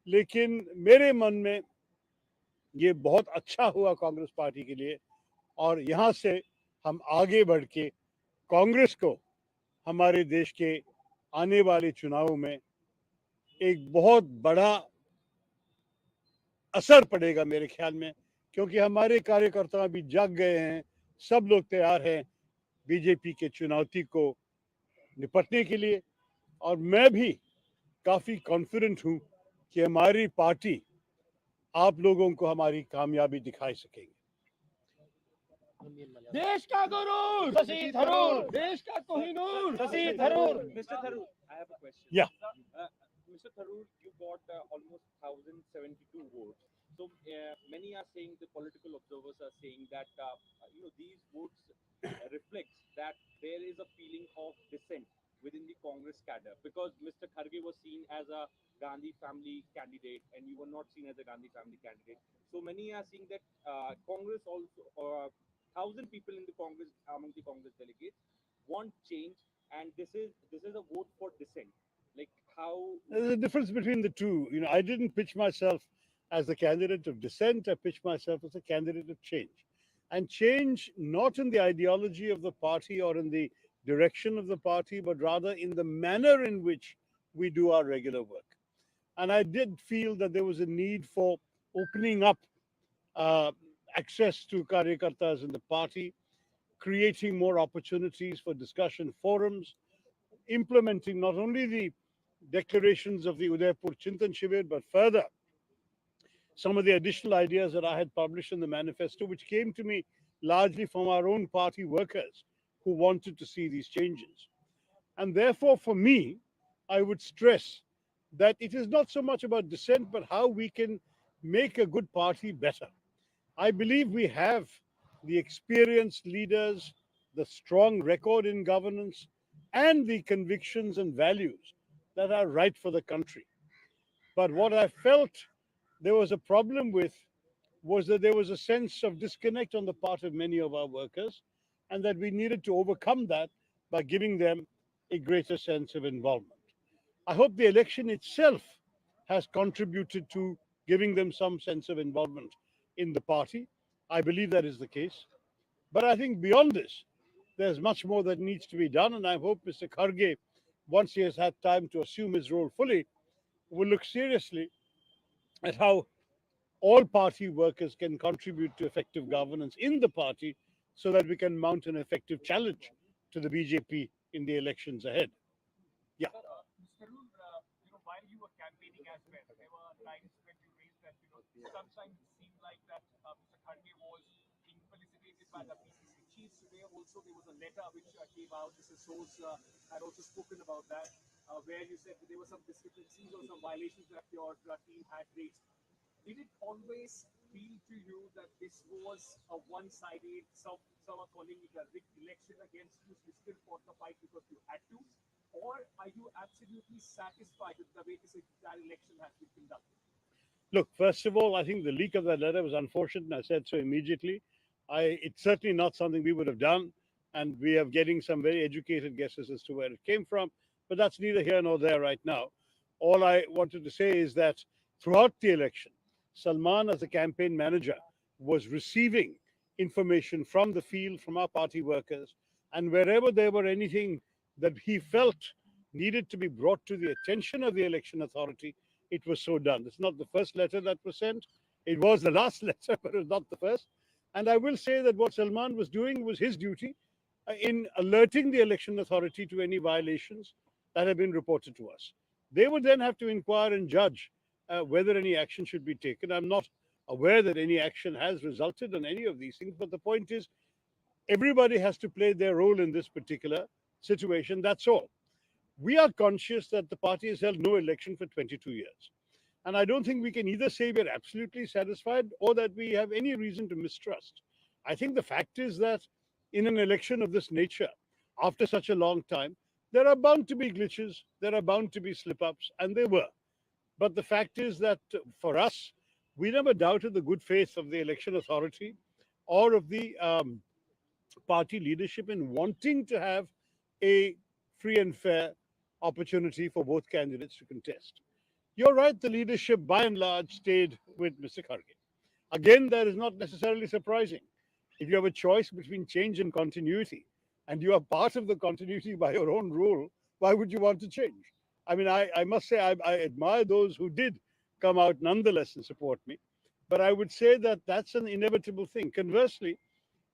लेकिन मेरे मन में ये बहुत अच्छा हुआ कांग्रेस पार्टी के लिए, और यहाँ से हम आगे बढ़ के कांग्रेस को हमारे देश के आने वाले चुनावों में एक बहुत बड़ा असर पड़ेगा मेरे ख्याल में, क्योंकि हमारे कार्यकर्ता भी जाग गए हैं, सब लोग तैयार हैं बीजेपी के चुनौती को निपटने के लिए, और मैं भी काफी कॉन्फिडेंट हूं कि हमारी पार्टी आप लोगों को हमारी कामयाबी दिखा सकेगी। देश का गुरु शशि थरूर, देश का Kohinoor Shashi Tharoor. Mr. Tharoor, I have a question. Yeah. Mr. Tharoor, you got almost 1,072 votes. So many are saying, the political observers are saying that these votes reflects that there is a feeling of dissent within the Congress cadre, because Mr. Kharge was seen as a Gandhi family candidate and you were not seen as a Gandhi family candidate. So many are saying that Congress also, 1,000 people in the Congress, among the Congress delegates, want change, and this is a vote for dissent. Like how There's a difference between the two. I didn't pitch myself as a candidate of dissent. I pitched myself as a candidate of change. And change not in the ideology of the party or in the direction of the party, but rather in the manner in which we do our regular work. And I did feel that there was a need for opening up uh, access to karyakartas in the party, creating more opportunities for discussion forums, implementing not only the declarations of the Udaipur Chintan Shivir, but further some of the additional ideas that I had published in the manifesto, which came to me largely from our own party workers who wanted to see these changes. And therefore, for me, I would stress that it is not so much about dissent, but how we can make a good party better. I believe we have the experienced leaders, the strong record in governance, and the convictions and values that are right for the country. But what I felt there was a problem with was that there was a sense of disconnect on the part of many of our workers, and that we needed to overcome that by giving them a greater sense of involvement. I hope the election itself has contributed to giving them some sense of involvement in the party. I believe that is the case. But I think beyond this, there's much more that needs to be done. And I hope Mr. Kharge, once he has had time to assume his role fully, will look seriously at how all party workers can contribute to effective governance in the party so that we can mount an effective challenge to the BJP in the elections ahead. Yeah. Mr. Tarun, while you were campaigning as well, there were times when you raised that, sometimes it seemed like that Mr. Kharge was being felicitated by the PCC chiefs. Today also there was a letter which came out. Mr. Soos had also spoken about that, where you said that there were some discrepancies or some violations that your team had raised. Did it always feel to you that this was a one-sided, some are calling it a rigged election against you, so you still fought the fight because you had to? Or are you absolutely satisfied with the way this entire election has been conducted? Look, first of all, I think the leak of that letter was unfortunate, and I said so immediately. It's certainly not something we would have done, and we are getting some very educated guesses as to where it came from, but that's neither here nor there right now. All I wanted to say is that throughout the election, Salman, as a campaign manager, was receiving information from the field, from our party workers, and wherever there were anything that he felt needed to be brought to the attention of the election authority, it was so done. It's not the first letter that was sent. It was the last letter, but it was not the first. And I will say that what Salman was doing was his duty in alerting the election authority to any violations that have been reported to us. They would then have to inquire and judge whether any action should be taken. I'm not aware that any action has resulted in any of these things, but the point is everybody has to play their role in this particular situation. That's all. We are conscious that the party has held no election for 22 years. And I don't think we can either say we're absolutely satisfied or that we have any reason to mistrust. I think the fact is that in an election of this nature, after such a long time, there are bound to be glitches, there are bound to be slip ups, and there were. But the fact is that for us, we never doubted the good faith of the election authority or of the party leadership in wanting to have a free and fair opportunity for both candidates to contest. You're right, the leadership by and large stayed with Mr. Kharge. Again, that is not necessarily surprising. If you have a choice between change and continuity, and you are part of the continuity by your own rule, why would you want to change? I mean, I must say, I admire those who did come out nonetheless and support me. But I would say that that's an inevitable thing. Conversely,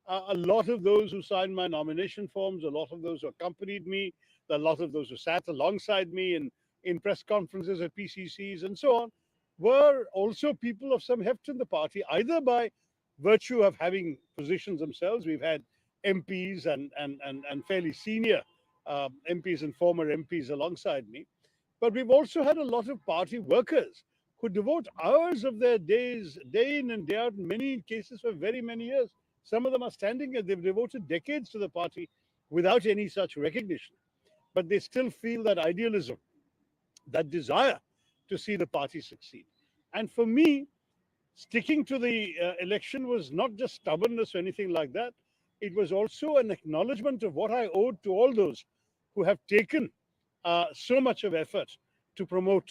a lot of those who signed my nomination forms, a lot of those who accompanied me, a lot of those who sat alongside me in press conferences at PCCs and so on, were also people of some heft in the party, either by virtue of having positions themselves. We've had MPs and fairly senior MPs and former MPs alongside me. But we've also had a lot of party workers who devote hours of their days, day in and day out, in many cases for very many years. Some of them are standing here, they've devoted decades to the party without any such recognition. But they still feel that idealism, that desire to see the party succeed. And for me, sticking to the election was not just stubbornness or anything like that. It was also an acknowledgement of what I owed to all those who have taken so much of effort to promote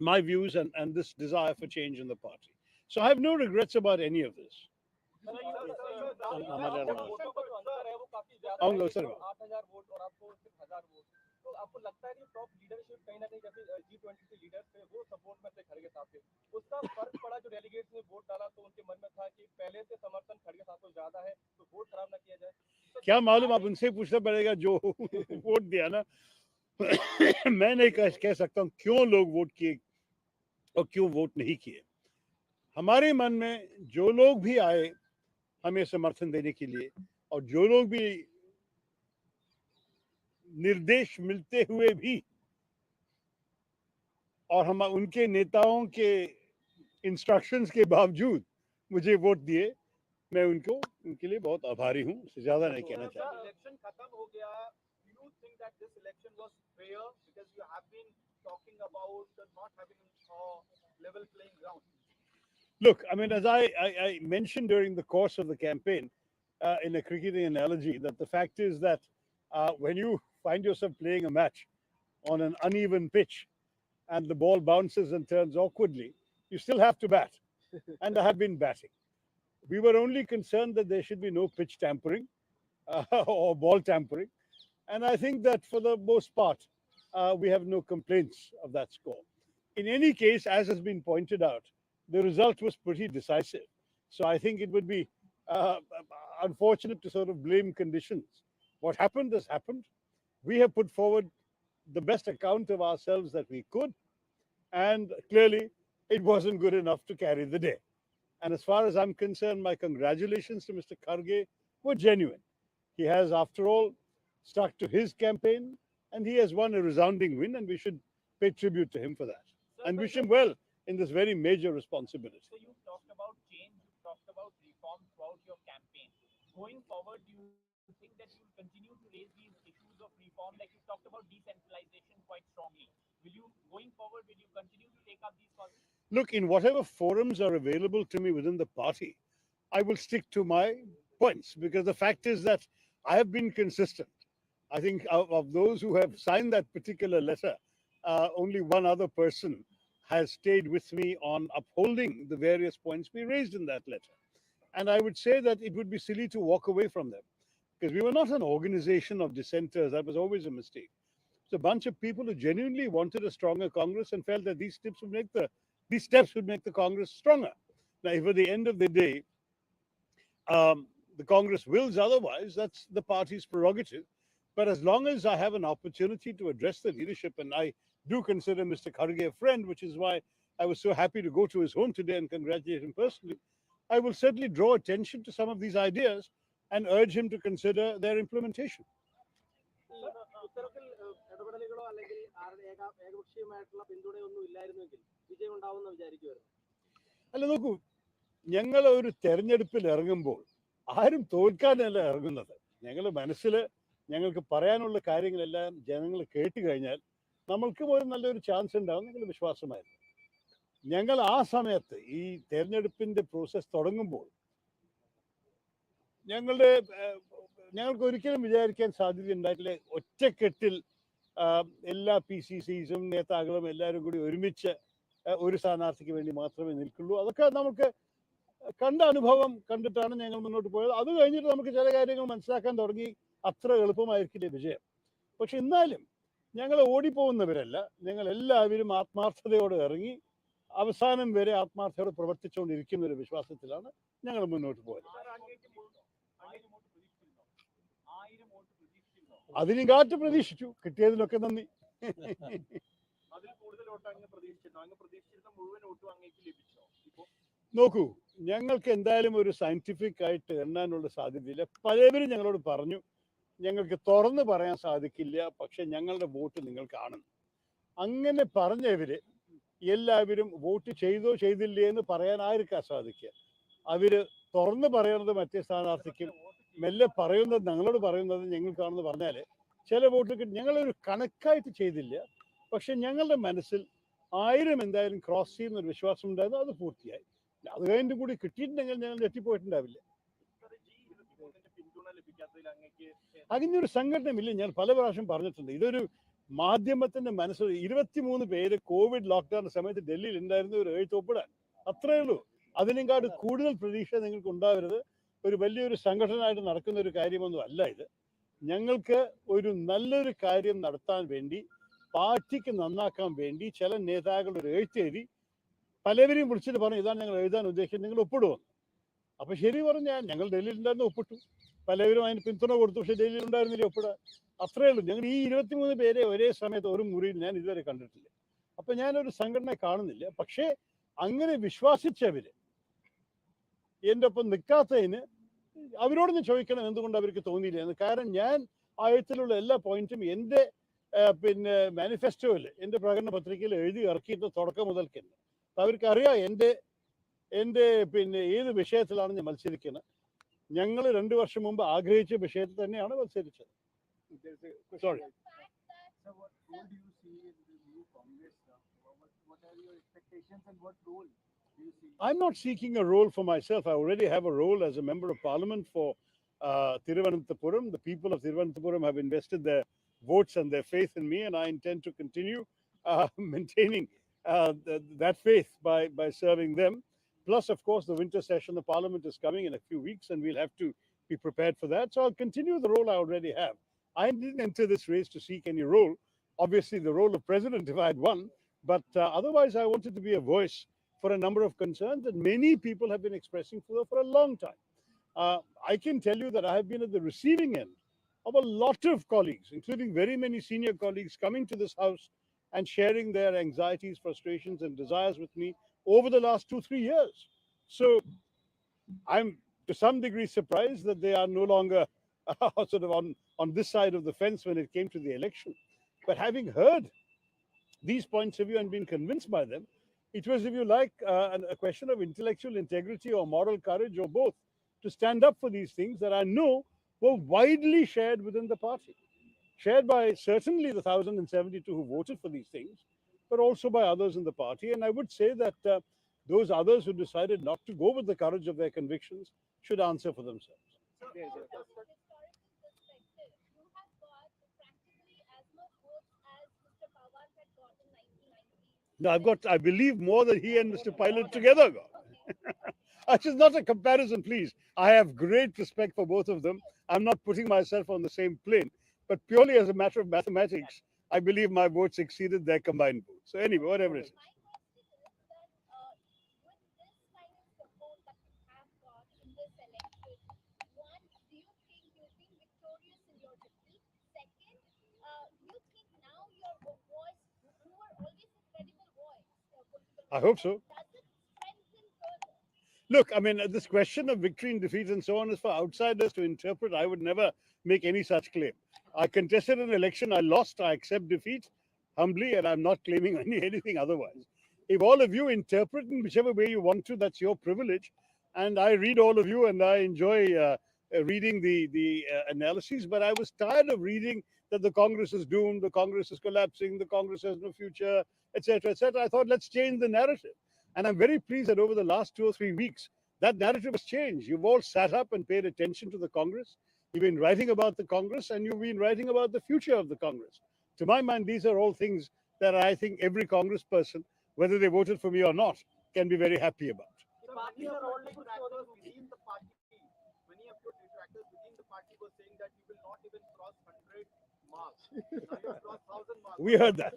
my views and this desire for change in the party. So I have no regrets about any of this. आऊंगा सर। 8,000 वोट और आपको सिर्फ 1,000 वोट, तो आपको लगता है कि टॉप लीडरशिप कहीं ना कहीं जैसे G20 के लीडर्स थे वो सपोर्ट में थे खड़गे साहब के, उसका फर्क पड़ा जो डेलीगेट्स ने वोट डाला तो उनके मन में था कि पहले से समर्थन खड़गे साहब को ज्यादा है तो वोट खराब ना किया जाए? क्या मालूम, आप उनसे पूछना पड़ेगा जो वोट दिया ना। मैं नहीं कह सकता हूँ क्यों लोग वोट किए और क्यों वोट नहीं किए। हमारे मन में जो लोग भी आए हमें समर्थन देने के लिए और जो लोग भी निर्देश मिलते हुए भी और हम उनके नेताओं के इंस्ट्रक्शंस के बावजूद मुझे वोट दिए, मैं उनके लिए बहुत आभारी हूँ। उससे ज्यादा नहीं कहना चाहता। इलेक्शन खत्म हो गया, you think that this election was fair because you have been talking about not having a level playing ground? Look, I mean, as I mentioned during the course of the campaign, in a cricketing analogy, that the fact is that when you find yourself playing a match on an uneven pitch and the ball bounces and turns awkwardly, you still have to bat. And I have been batting. We were only concerned that there should be no pitch tampering or ball tampering. And I think that for the most part, we have no complaints of that score. In any case, as has been pointed out, the result was pretty decisive. So I think it would be unfortunate to sort of blame conditions. What happened has happened. We have put forward the best account of ourselves that we could, and clearly it wasn't good enough to carry the day. And as far as I'm concerned, my congratulations to Mr. Kharge were genuine. He has, after all, stuck to his campaign and he has won a resounding win, and we should pay tribute to him for that and wish him well in this very major responsibility. So you talked about change, you talked about reform throughout your campaign. Going forward, do you think that you will continue to raise these issues of reform? Like you talked about decentralization quite strongly. Going forward, will you continue to take up these causes? Look, in whatever forums are available to me within the party, I will stick to my points, because the fact is that I have been consistent. I think of those who have signed that particular letter, only one other person has stayed with me on upholding the various points we raised in that letter. And I would say that it would be silly to walk away from them, because we were not an organization of dissenters. That was always a mistake. It's a bunch of people who genuinely wanted a stronger Congress and felt that these steps would make the Congress stronger. Now, if at the end of the day, the Congress wills otherwise, that's the party's prerogative. But as long as I have an opportunity to address the leadership, and I do consider Mr. Kharge a friend, which is why I was so happy to go to his home today and congratulate him personally, I will certainly draw attention to some of these ideas and urge him to consider their implementation. അല്ല നോക്കൂ, ഞങ്ങൾ ഒരു തെരഞ്ഞെടുപ്പിൽ ഇറങ്ങുമ്പോൾ ആരും തോൽക്കാനല്ല ഇറങ്ങുന്നത്. ഞങ്ങളുടെ മനസ്സിൽ ഞങ്ങൾക്ക് പറയാനുള്ള കാര്യങ്ങളെല്ലാം ജനങ്ങൾ കേട്ട് കഴിഞ്ഞാൽ നമ്മൾക്കും ഒരു നല്ലൊരു ചാൻസ് ഉണ്ടാവും എന്നുള്ള വിശ്വാസമായിരുന്നു. ഞങ്ങൾ ആ സമയത്ത് ഈ തെരഞ്ഞെടുപ്പിൻ്റെ പ്രോസസ്സ് തുടങ്ങുമ്പോൾ ഞങ്ങൾക്ക് ഒരിക്കലും വിചാരിക്കാൻ സാധ്യത ഉണ്ടായിട്ടില്ല ഒറ്റക്കെട്ടിൽ എല്ലാ PCCs നേതാക്കളും എല്ലാവരും കൂടി ഒരുമിച്ച് ഒരു സ്ഥാനാർത്ഥിക്ക് വേണ്ടി മാത്രമേ നിൽക്കുള്ളൂ. അതൊക്കെ നമുക്ക് കണ്ട അനുഭവം കണ്ടിട്ടാണ് ഞങ്ങൾ മുന്നോട്ട് പോയത്. അത് കഴിഞ്ഞിട്ട് നമുക്ക് ചില കാര്യങ്ങൾ മനസ്സിലാക്കാൻ തുടങ്ങി. അത്ര എളുപ്പമായിരിക്കില്ല വിജയം. പക്ഷെ എന്നാലും ഞങ്ങൾ ഓടിപ്പോകുന്നവരല്ല. ഞങ്ങൾ എല്ലാവരും ആത്മാർത്ഥതയോടെ ഇറങ്ങി അവസാനം വരെ ആത്മാർത്ഥതയോടെ പ്രവർത്തിച്ചുകൊണ്ടിരിക്കുന്ന ഒരു വിശ്വാസത്തിലാണ് ഞങ്ങൾ മുന്നോട്ട് പോയത്. അതിനും കാറ്റ് പ്രതീക്ഷിച്ചു, കിട്ടിയതിലൊക്കെ നന്ദി. നോക്കൂ, ഞങ്ങൾക്ക് എന്തായാലും ഒരു സയന്റിഫിക് ആയിട്ട് എണ്ണാനുള്ള സാധ്യതയില്ല. പലവരും ഞങ്ങളോട് പറഞ്ഞു ഞങ്ങൾക്ക് തുറന്ന് പറയാൻ സാധിക്കില്ല, പക്ഷെ ഞങ്ങളുടെ വോട്ട് നിങ്ങൾ കാണുന്നു. അങ്ങനെ പറഞ്ഞവര് എല്ലാവരും വോട്ട് ചെയ്തോ ചെയ്തില്ലേ എന്ന് പറയാൻ ആർക്കാ സാധിക്കുക? അവര് തുറന്ന് പറയുന്നത് മറ്റേ സ്ഥാനാർത്ഥിക്കും, മെല്ലെ പറയുന്നത് ഞങ്ങളോട് പറയുന്നത് ഞങ്ങൾക്കാണെന്ന് പറഞ്ഞാൽ ചില വോട്ട് കിട്ടും. ഞങ്ങളൊരു കണക്കായിട്ട് ചെയ്തില്ല, പക്ഷെ ഞങ്ങളുടെ മനസ്സിൽ 1000 എന്തായാലും ക്രോസ് ചെയ്യുന്നൊരു വിശ്വാസം ഉണ്ടായിരുന്നു. അത് പൂർത്തിയായി. അത് കഴിഞ്ഞിട്ട് കൂടി കിട്ടിയിട്ടുണ്ടെങ്കിൽ ഞങ്ങൾ ഞെട്ടിപ്പോയിട്ടുണ്ടാവില്ല. അതിനൊരു സംഘടനമില്ല. ഞാൻ പല പ്രാവശ്യം പറഞ്ഞിട്ടുണ്ട്, ഇതൊരു മാധ്യമത്തിന്റെ മനസ്സിൽ 23 പേര് കോവിഡ് ലോക്ക്ഡൌൺ സമയത്ത് ഡൽഹിയിൽ ഉണ്ടായിരുന്ന ഒരു എഴുത്തൊപ്പിടാൻ, അത്രയേ ഉള്ളൂ. അതിനേക്കാട് കൂടുതൽ പ്രതീക്ഷ നിങ്ങൾക്ക് ഉണ്ടാവരുത്. ഒരു വലിയൊരു സംഘടനയായിട്ട് നടക്കുന്ന ഒരു കാര്യമൊന്നും അല്ല ഇത്. ഞങ്ങൾക്ക് ഒരു നല്ലൊരു കാര്യം നടത്താൻ വേണ്ടി, പാർട്ടിക്ക് നന്നാക്കാൻ വേണ്ടി ചില നേതാക്കൾ ഒരു എഴുത്തെഴുതി പലവരെയും വിളിച്ചിട്ട് പറഞ്ഞു ഇതാണ് ഞങ്ങൾ എഴുതാൻ ഉദ്ദേശിക്കുന്നത്, നിങ്ങൾ ഒപ്പിടുമോ? അപ്പൊ ശരി പറഞ്ഞാൽ ഞങ്ങൾ ഡൽഹിയിൽ ഉണ്ടായിരുന്നു, ഒപ്പിട്ടു. പലവരും അതിന് പിന്തുണ കൊടുത്തു, പക്ഷെ ഡൽഹിയിൽ ഉണ്ടായിരുന്നില്ല ഒപ്പിടാൻ. അത്രയേ ഉള്ളൂ. ഞങ്ങൾ ഈ 23 പേരെ ഒരേ സമയത്ത് ഒരു മുറിയിൽ ഞാൻ ഇതുവരെ കണ്ടിട്ടില്ല. അപ്പൊ ഞാനൊരു സംഘടന കാണുന്നില്ല. പക്ഷേ അങ്ങനെ വിശ്വാസിച്ചവര് എൻ്റെ ഒപ്പം നിൽക്കാത്തതിന് അവരോടൊന്ന് ചോദിക്കണം എന്തുകൊണ്ട് അവർക്ക് തോന്നിയില്ല എന്ന്. കാരണം ഞാൻ ആയത്തിലുള്ള എല്ലാ പോയിന്റും എൻ്റെ പിന്നെ മാനിഫെസ്റ്റോയിൽ, എൻ്റെ പ്രകടന പത്രികയിൽ എഴുതി ഇറക്കിയിട്ട് തുടക്കം മുതൽക്ക് തന്നെ. അവർക്കറിയാം എൻ്റെ പിന്നെ ഏത് വിഷയത്തിലാണ് ഞാൻ മത്സരിക്കുന്നത്. ഞങ്ങൾ 2 വർഷം മുമ്പ് ആഗ്രഹിച്ച വിഷയത്തിൽ തന്നെയാണ് മത്സരിച്ചത്. Sorry. So what role do you see in the new Congress? What are your expectations and what role do you see? I'm not seeking a role for myself. I already have a role as a member of parliament for Thiruvananthapuram. The people of Thiruvananthapuram have invested their votes and their faith in me, and I intend to continue maintaining that faith by serving them. Plus, of course, the winter session of parliament is coming in a few weeks, and we'll have to be prepared for that. So I'll continue the role I already have. I didn't enter this race to seek any role. Obviously, the role of president if I had won, but otherwise, I wanted to be a voice for a number of concerns that many people have been expressing for a long time. I can tell you that I have been at the receiving end of a lot of colleagues, including very many senior colleagues, coming to this house and sharing their anxieties, frustrations, and desires with me over the last 2-3 years. So I'm to some degree surprised that they are no longer sort of on this side of the fence when it came to the election. But having heard these points of view and been convinced by them, it was, if you like, a question of intellectual integrity or moral courage or both to stand up for these things that I know were widely shared within the party. Shared by certainly the 1,072 who voted for these things, but also by others in the party. And I would say that those others who decided not to go with the courage of their convictions should answer for themselves. Yes, yes. You have got practically as much votes as Mr. Pawar had got in 1990. Now, I've got, I believe, more than he and Mr. Pilot together got. Which is not a comparison, please. I have great respect for both of them. I'm not putting myself on the same plane, but purely as a matter of mathematics, I believe my votes exceeded their combined votes. So anyway, whatever it is. My question is that with this kind of support that you have got in this election, one, do you think you've been victorious in your defeat? Second, do you think now your voice, you were always a credible voice, political I hope so. does it strengthen further? Look, I mean, this question of victory and defeat and so on is for outsiders to interpret. I would never make any such claim. I contested an election, I lost, I accept defeat humbly, and I'm not claiming anything otherwise. If all of you interpret in whichever way you want to, that's your privilege. And I read all of you, and I enjoy reading the analyses. But I was tired of reading that the Congress is doomed, the Congress is collapsing, the Congress has no future, etc., etc. I thought, let's change the narrative. And I'm very pleased that over the last 2 or 3 weeks, that narrative has changed. You've all sat up and paid attention to the Congress. You've been writing about the Congress, and you've been writing about the future of the Congress. To my mind, these are all things that I think every Congress person, whether they voted for me or not, can be very happy about. So many of your detractors within the party, many of your detractors within the party were saying that you will not even cross 100 marks. Now you have crossed 1,000 marks. We heard that.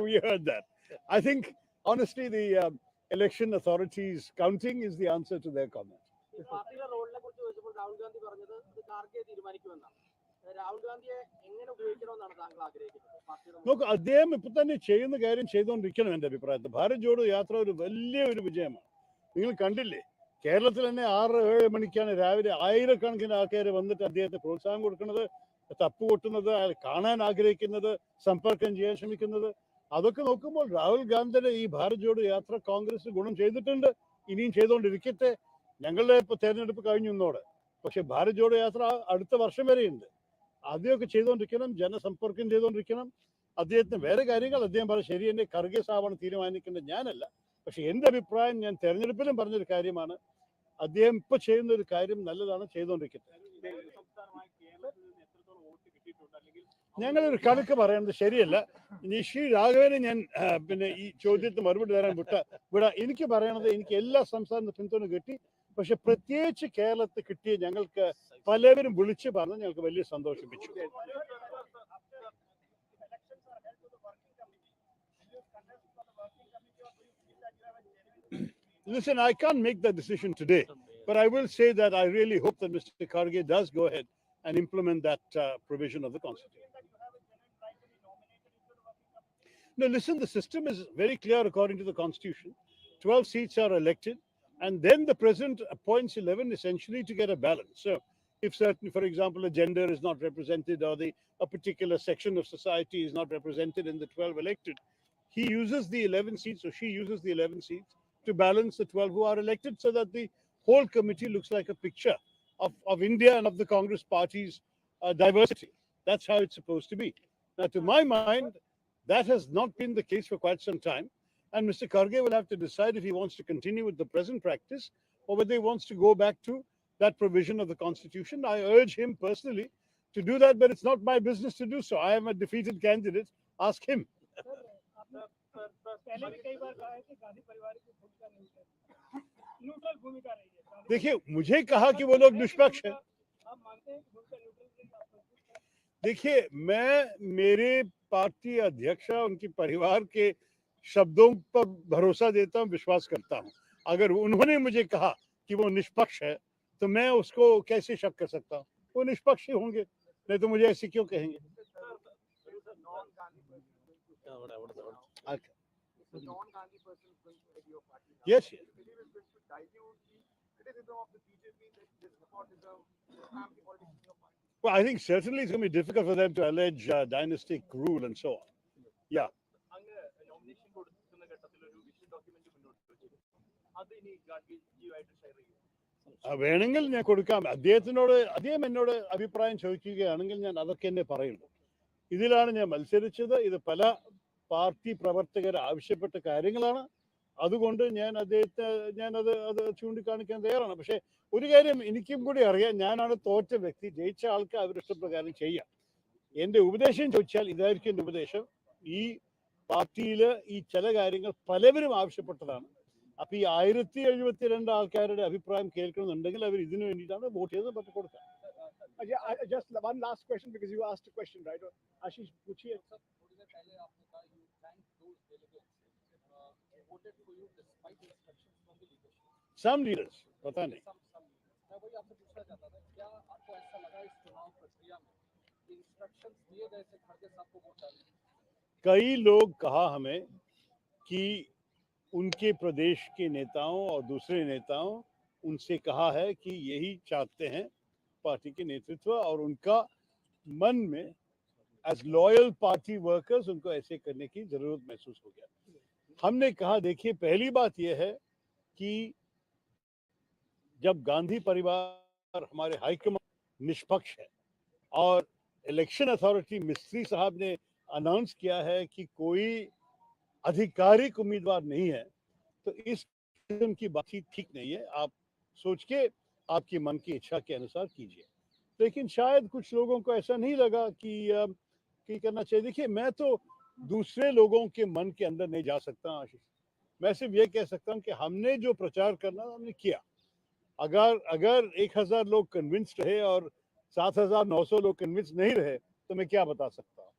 We heard that. I think, honestly, the election authorities' counting is the answer to their comment. പാർട്ടിയുടെ റോളിനെ കുറിച്ച് ചോദിച്ചപ്പോൾ രാഹുൽ ഗാന്ധി പറഞ്ഞത് അത് ഖാർഗെ തീരുമാനിക്കുമെന്നാണ്. രാഹുൽ ഗാന്ധിയെ എങ്ങനെ ഉപയോഗിക്കണമെന്നാണ് താങ്കൾ ആഗ്രഹിക്കുന്നത്? പാർട്ടിയുടെ നോക്കൂ, അദ്ദേഹം ഇപ്പൊ തന്നെ ചെയ്യുന്ന കാര്യം ചെയ്തുകൊണ്ടിരിക്കണം. എൻ്റെ അഭിപ്രായത്തിൽ ഭാരത് ജോഡോ യാത്ര ഒരു വലിയൊരു വിജയമാണ്. നിങ്ങൾ കണ്ടില്ലേ, കേരളത്തിൽ തന്നെ 6-7 മണിക്കാണ് രാവിലെ ആയിരക്കണക്കിന് ആൾക്കാർ വന്നിട്ട് അദ്ദേഹത്തെ പ്രോത്സാഹനം കൊടുക്കുന്നത്, തപ്പ് കൊട്ടുന്നത്, അയാൾ കാണാൻ ആഗ്രഹിക്കുന്നത്, സമ്പർക്കം ചെയ്യാൻ ശ്രമിക്കുന്നത്. അതൊക്കെ നോക്കുമ്പോൾ രാഹുൽ ഗാന്ധിയുടെ ഈ ഭാരത് ജോഡോ യാത്ര കോൺഗ്രസ് ഗുണം ചെയ്തിട്ടുണ്ട്, ഇനിയും ചെയ്തുകൊണ്ടിരിക്കട്ടെ. ഞങ്ങളുടെ ഇപ്പൊ തെരഞ്ഞെടുപ്പ് കഴിഞ്ഞു ഇന്നോടെ, പക്ഷെ ഭാരത് ജോഡോ യാത്ര അടുത്ത വർഷം വരെയുണ്ട്. ആദ്യമൊക്കെ ചെയ്തുകൊണ്ടിരിക്കണം, ജനസമ്പർക്കം ചെയ്തുകൊണ്ടിരിക്കണം. അദ്ദേഹത്തിന് വേറെ കാര്യങ്ങൾ അദ്ദേഹം പറഞ്ഞു, ശരി, എൻ്റെ ഖർഗെ സാബാണ് തീരുമാനിക്കേണ്ടത്, ഞാനല്ല. പക്ഷെ എൻ്റെ അഭിപ്രായം, ഞാൻ തെരഞ്ഞെടുപ്പിലും പറഞ്ഞൊരു കാര്യമാണ്, അദ്ദേഹം ഇപ്പൊ ചെയ്യുന്ന ഒരു കാര്യം നല്ലതാണ്, ചെയ്തുകൊണ്ടിരിക്കട്ടെ. ഞങ്ങളൊരു കണക്ക് പറയുന്നത് ശരിയല്ല. ശ്രീ രാഘവനെ ഞാൻ പിന്നെ ഈ ചോദ്യത്തിന് മറുപടി തരാൻ വിടാം. എനിക്ക് പറയണത്, എനിക്ക് എല്ലാ സംസ്ഥാനത്തും പിന്തുണ കിട്ടി. പക്ഷെ പ്രത്യേകിച്ച് കേരളത്തിൽ കിട്ടിയ ഞങ്ങൾക്ക് പലവരും വിളിച്ച് പറഞ്ഞ് ഞങ്ങൾക്ക് വലിയ സന്തോഷിപ്പിച്ചു. Listen, I can't make that decision today, but I will say that I really hope that Mr. Kharge does go ahead and implement that provision of the Constitution. No, listen, the system is very clear according to the Constitution. 12 seats are elected, and then the president appoints 11 essentially to get a balance. So, if certain, for example, a gender is not represented or a particular section of society is not represented in the 12 elected, he uses the 11 seats or she uses the 11 seats to balance the 12 who are elected so that the whole committee looks like a picture of India and of the Congress party's diversity. That's how it's supposed to be. Now, to my mind, that has not been the case for quite some time. And Mr. Kharge will have to decide if he wants to continue with the present practice or whether he wants to go back to that provision of the Constitution. I urge him personally to do that, but it's not my business to do so. I am a defeated candidate. Ask him. देखिए, मुझे कहा कि वो लोग निष्पक्ष हैं. देखिए, मैं मेरे पार्टी अध्यक्ष उनके परिवार के शब्दों पर भरोसा देता हूं, विश्वास करता हूं. अगर उन्होंने मुझे कहा कि वो निष्पक्ष है तो मैं उसको कैसे शक कर सकता हूं? वो निष्पक्ष ही होंगे, नहीं तो मुझे ऐसे क्यों कहेंगे? Yes. Well, I think certainly it's going to be difficult for them to allege dynastic rule and so on. Yeah. വേണമെങ്കിൽ ഞാൻ കൊടുക്കാം. അദ്ദേഹം എന്നോട് അഭിപ്രായം ചോദിക്കുകയാണെങ്കിൽ ഞാൻ അതൊക്കെ എന്നെ പറയുള്ളൂ. ഇതിലാണ് ഞാൻ മത്സരിച്ചത്. ഇത് പല പാർട്ടി പ്രവർത്തകർ ആവശ്യപ്പെട്ട കാര്യങ്ങളാണ്. അതുകൊണ്ട് ഞാനത് ചൂണ്ടിക്കാണിക്കാൻ തയ്യാറാണ്. പക്ഷെ ഒരു കാര്യം എനിക്കും കൂടി അറിയാം, ഞാനാണ് തോറ്റ വ്യക്തി. ജയിച്ച ആൾക്ക് അവരിഷ്ടപ്രകാരം ചെയ്യാം. എൻ്റെ ഉപദേശം ചോദിച്ചാൽ ഇതായിരിക്കും എൻ്റെ ഉപദേശം. ഈ പാർട്ടിയിൽ ഈ ചില കാര്യങ്ങൾ പലവരും ആവശ്യപ്പെട്ടതാണ്. അപ്പൊ ഈ 1072 ആൾക്കാരുടെ അഭിപ്രായം കേൾക്കണമെന്നുണ്ടെങ്കിൽ അവർ ഇതിനു വേണ്ടിയിട്ടാണ് വോട്ട് ചെയ്തത്. പറ്റി കൊടുക്കാം. Just one last question, because you asked a question, right? Ashish पूछिए. Some leaders, पता नहीं. मैं वही आपसे पूछना चाहता था, क्या आपको ऐसा लगा इस चुनाव प्रक्रिया में इंस्ट्रक्शंस दिए गए थे खड़गे साहब को वोट डालने? कई लोग कहा हमें कि उनके प्रदेश के नेताओं और दूसरे नेताओं उनसे कहा है कि यही चाहते हैं पार्टी के नेतृत्व, और उनका मन में एज लॉयल पार्टी वर्कर्स उनको ऐसे करने की जरूरत महसूस हो गया. हमने कहा देखिए, पहली बात यह है कि जब गांधी परिवार हमारे हाईकमान निष्पक्ष है और इलेक्शन अथॉरिटी मिस्त्री साहब ने अनाउंस किया है कि कोई आधिकारिक उम्मीदवार नहीं है, तो इस किस्म की बातचीत ठीक नहीं है. आप सोच के आपकी मन की इच्छा के अनुसार कीजिए. लेकिन शायद कुछ लोगों को ऐसा नहीं लगा कि करना चाहिए. देखिए, मैं तो दूसरे लोगों के मन के अंदर नहीं जा सकता आशीष. मैं सिर्फ ये कह सकता हूँ कि हमने जो प्रचार करना हमने किया. अगर 1000 लोग कन्विंस रहे और 7900 लोग कन्विंस नहीं रहे तो मैं क्या बता सकता हूँ.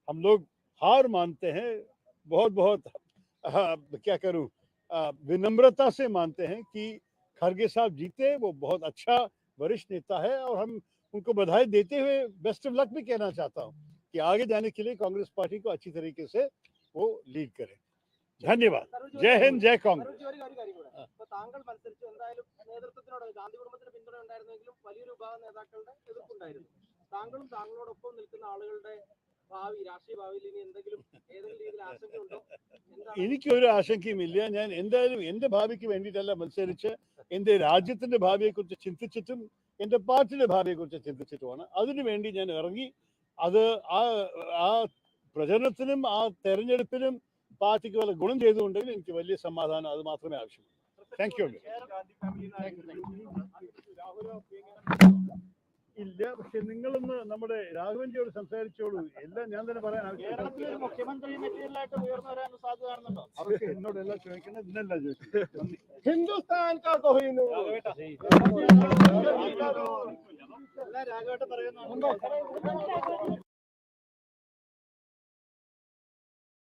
हम लोग हार मानते हैं, बहुत क्या करूं, विनम्रता से मानते हैं कि खरगे साहब जीते. वो बहुत अच्छा वरिष्ठ नेता है और हम उनको बधाई देते हुए बेस्ट ऑफ लक भी कहना चाहता हूं कि आगे जाने के लिए कांग्रेस पार्टी को अच्छी तरीके से वो लीड करें. धन्यवाद. जय हिंद, जय कांग्रेस. താങ്കൾ മത്സരിച്ചു, എന്തായാലും നേതൃത്വത്തിനോട് ഗാന്ധി കുടുംബത്തിന് പിന്തുണ ഉണ്ടായിരുന്നെങ്കിലും വലിയൊരു വിഭാഗം നേതാക്കളുടെ എതിർപ്പുണ്ടായിരുന്നു. താങ്കളും താങ്കളോടൊപ്പം നിൽക്കുന്ന ആളുകളുടെ ഭാവി, രാഷ്ട്രീയ ഭാവിയിൽ ഇനി ഏതെങ്കിലും രീതിയിൽ ആശങ്കയുണ്ടോ? എനിക്കൊരു ആശങ്കയുമില്ല. ഞാൻ എന്തായാലും എന്റെ ഭാവിക്ക് വേണ്ടിയിട്ടല്ല മത്സരിച്ച്, എന്റെ രാജ്യത്തിന്റെ ഭാവിയെക്കുറിച്ച് ചിന്തിച്ചിട്ടും എന്റെ പാർട്ടിയുടെ ഭാവിയെക്കുറിച്ച് ചിന്തിച്ചിട്ടുമാണ് അതിനുവേണ്ടി ഞാൻ ഇറങ്ങി. അത് ആ പ്രചരണത്തിനും ആ തെരഞ്ഞെടുപ്പിനും പാർട്ടിക്ക് വല്ല ഗുണം ചെയ്തുകൊണ്ടെങ്കിൽ എനിക്ക് വലിയ സമാധാനം, അത് മാത്രമേ ആവശ്യമുള്ളൂ. Thank you. ഇല്ല. പക്ഷെ നിങ്ങളൊന്ന് നമ്മുടെ രാഘവൻജിയോട് സംസാരിച്ചോളൂ. എല്ലാം ഞാൻ തന്നെ പറയാൻ ആവശ്യമില്ല. മുഖ്യമന്ത്രി മെറ്റീരിയലായിട്ട് ഉയർന്നു വരാൻ സാധ്യത കാണുന്നുണ്ടോ? അവർക്ക് എന്നോട് എല്ലാം ചോദിക്കണം, ഇന്നെല്ലാം ചോദിക്കണം. ഹിന്ദുസ്ഥാൻ കാ കോഹിനൂർ. എല്ലാ രാഘവേട്ടൻ പറയുന്നു.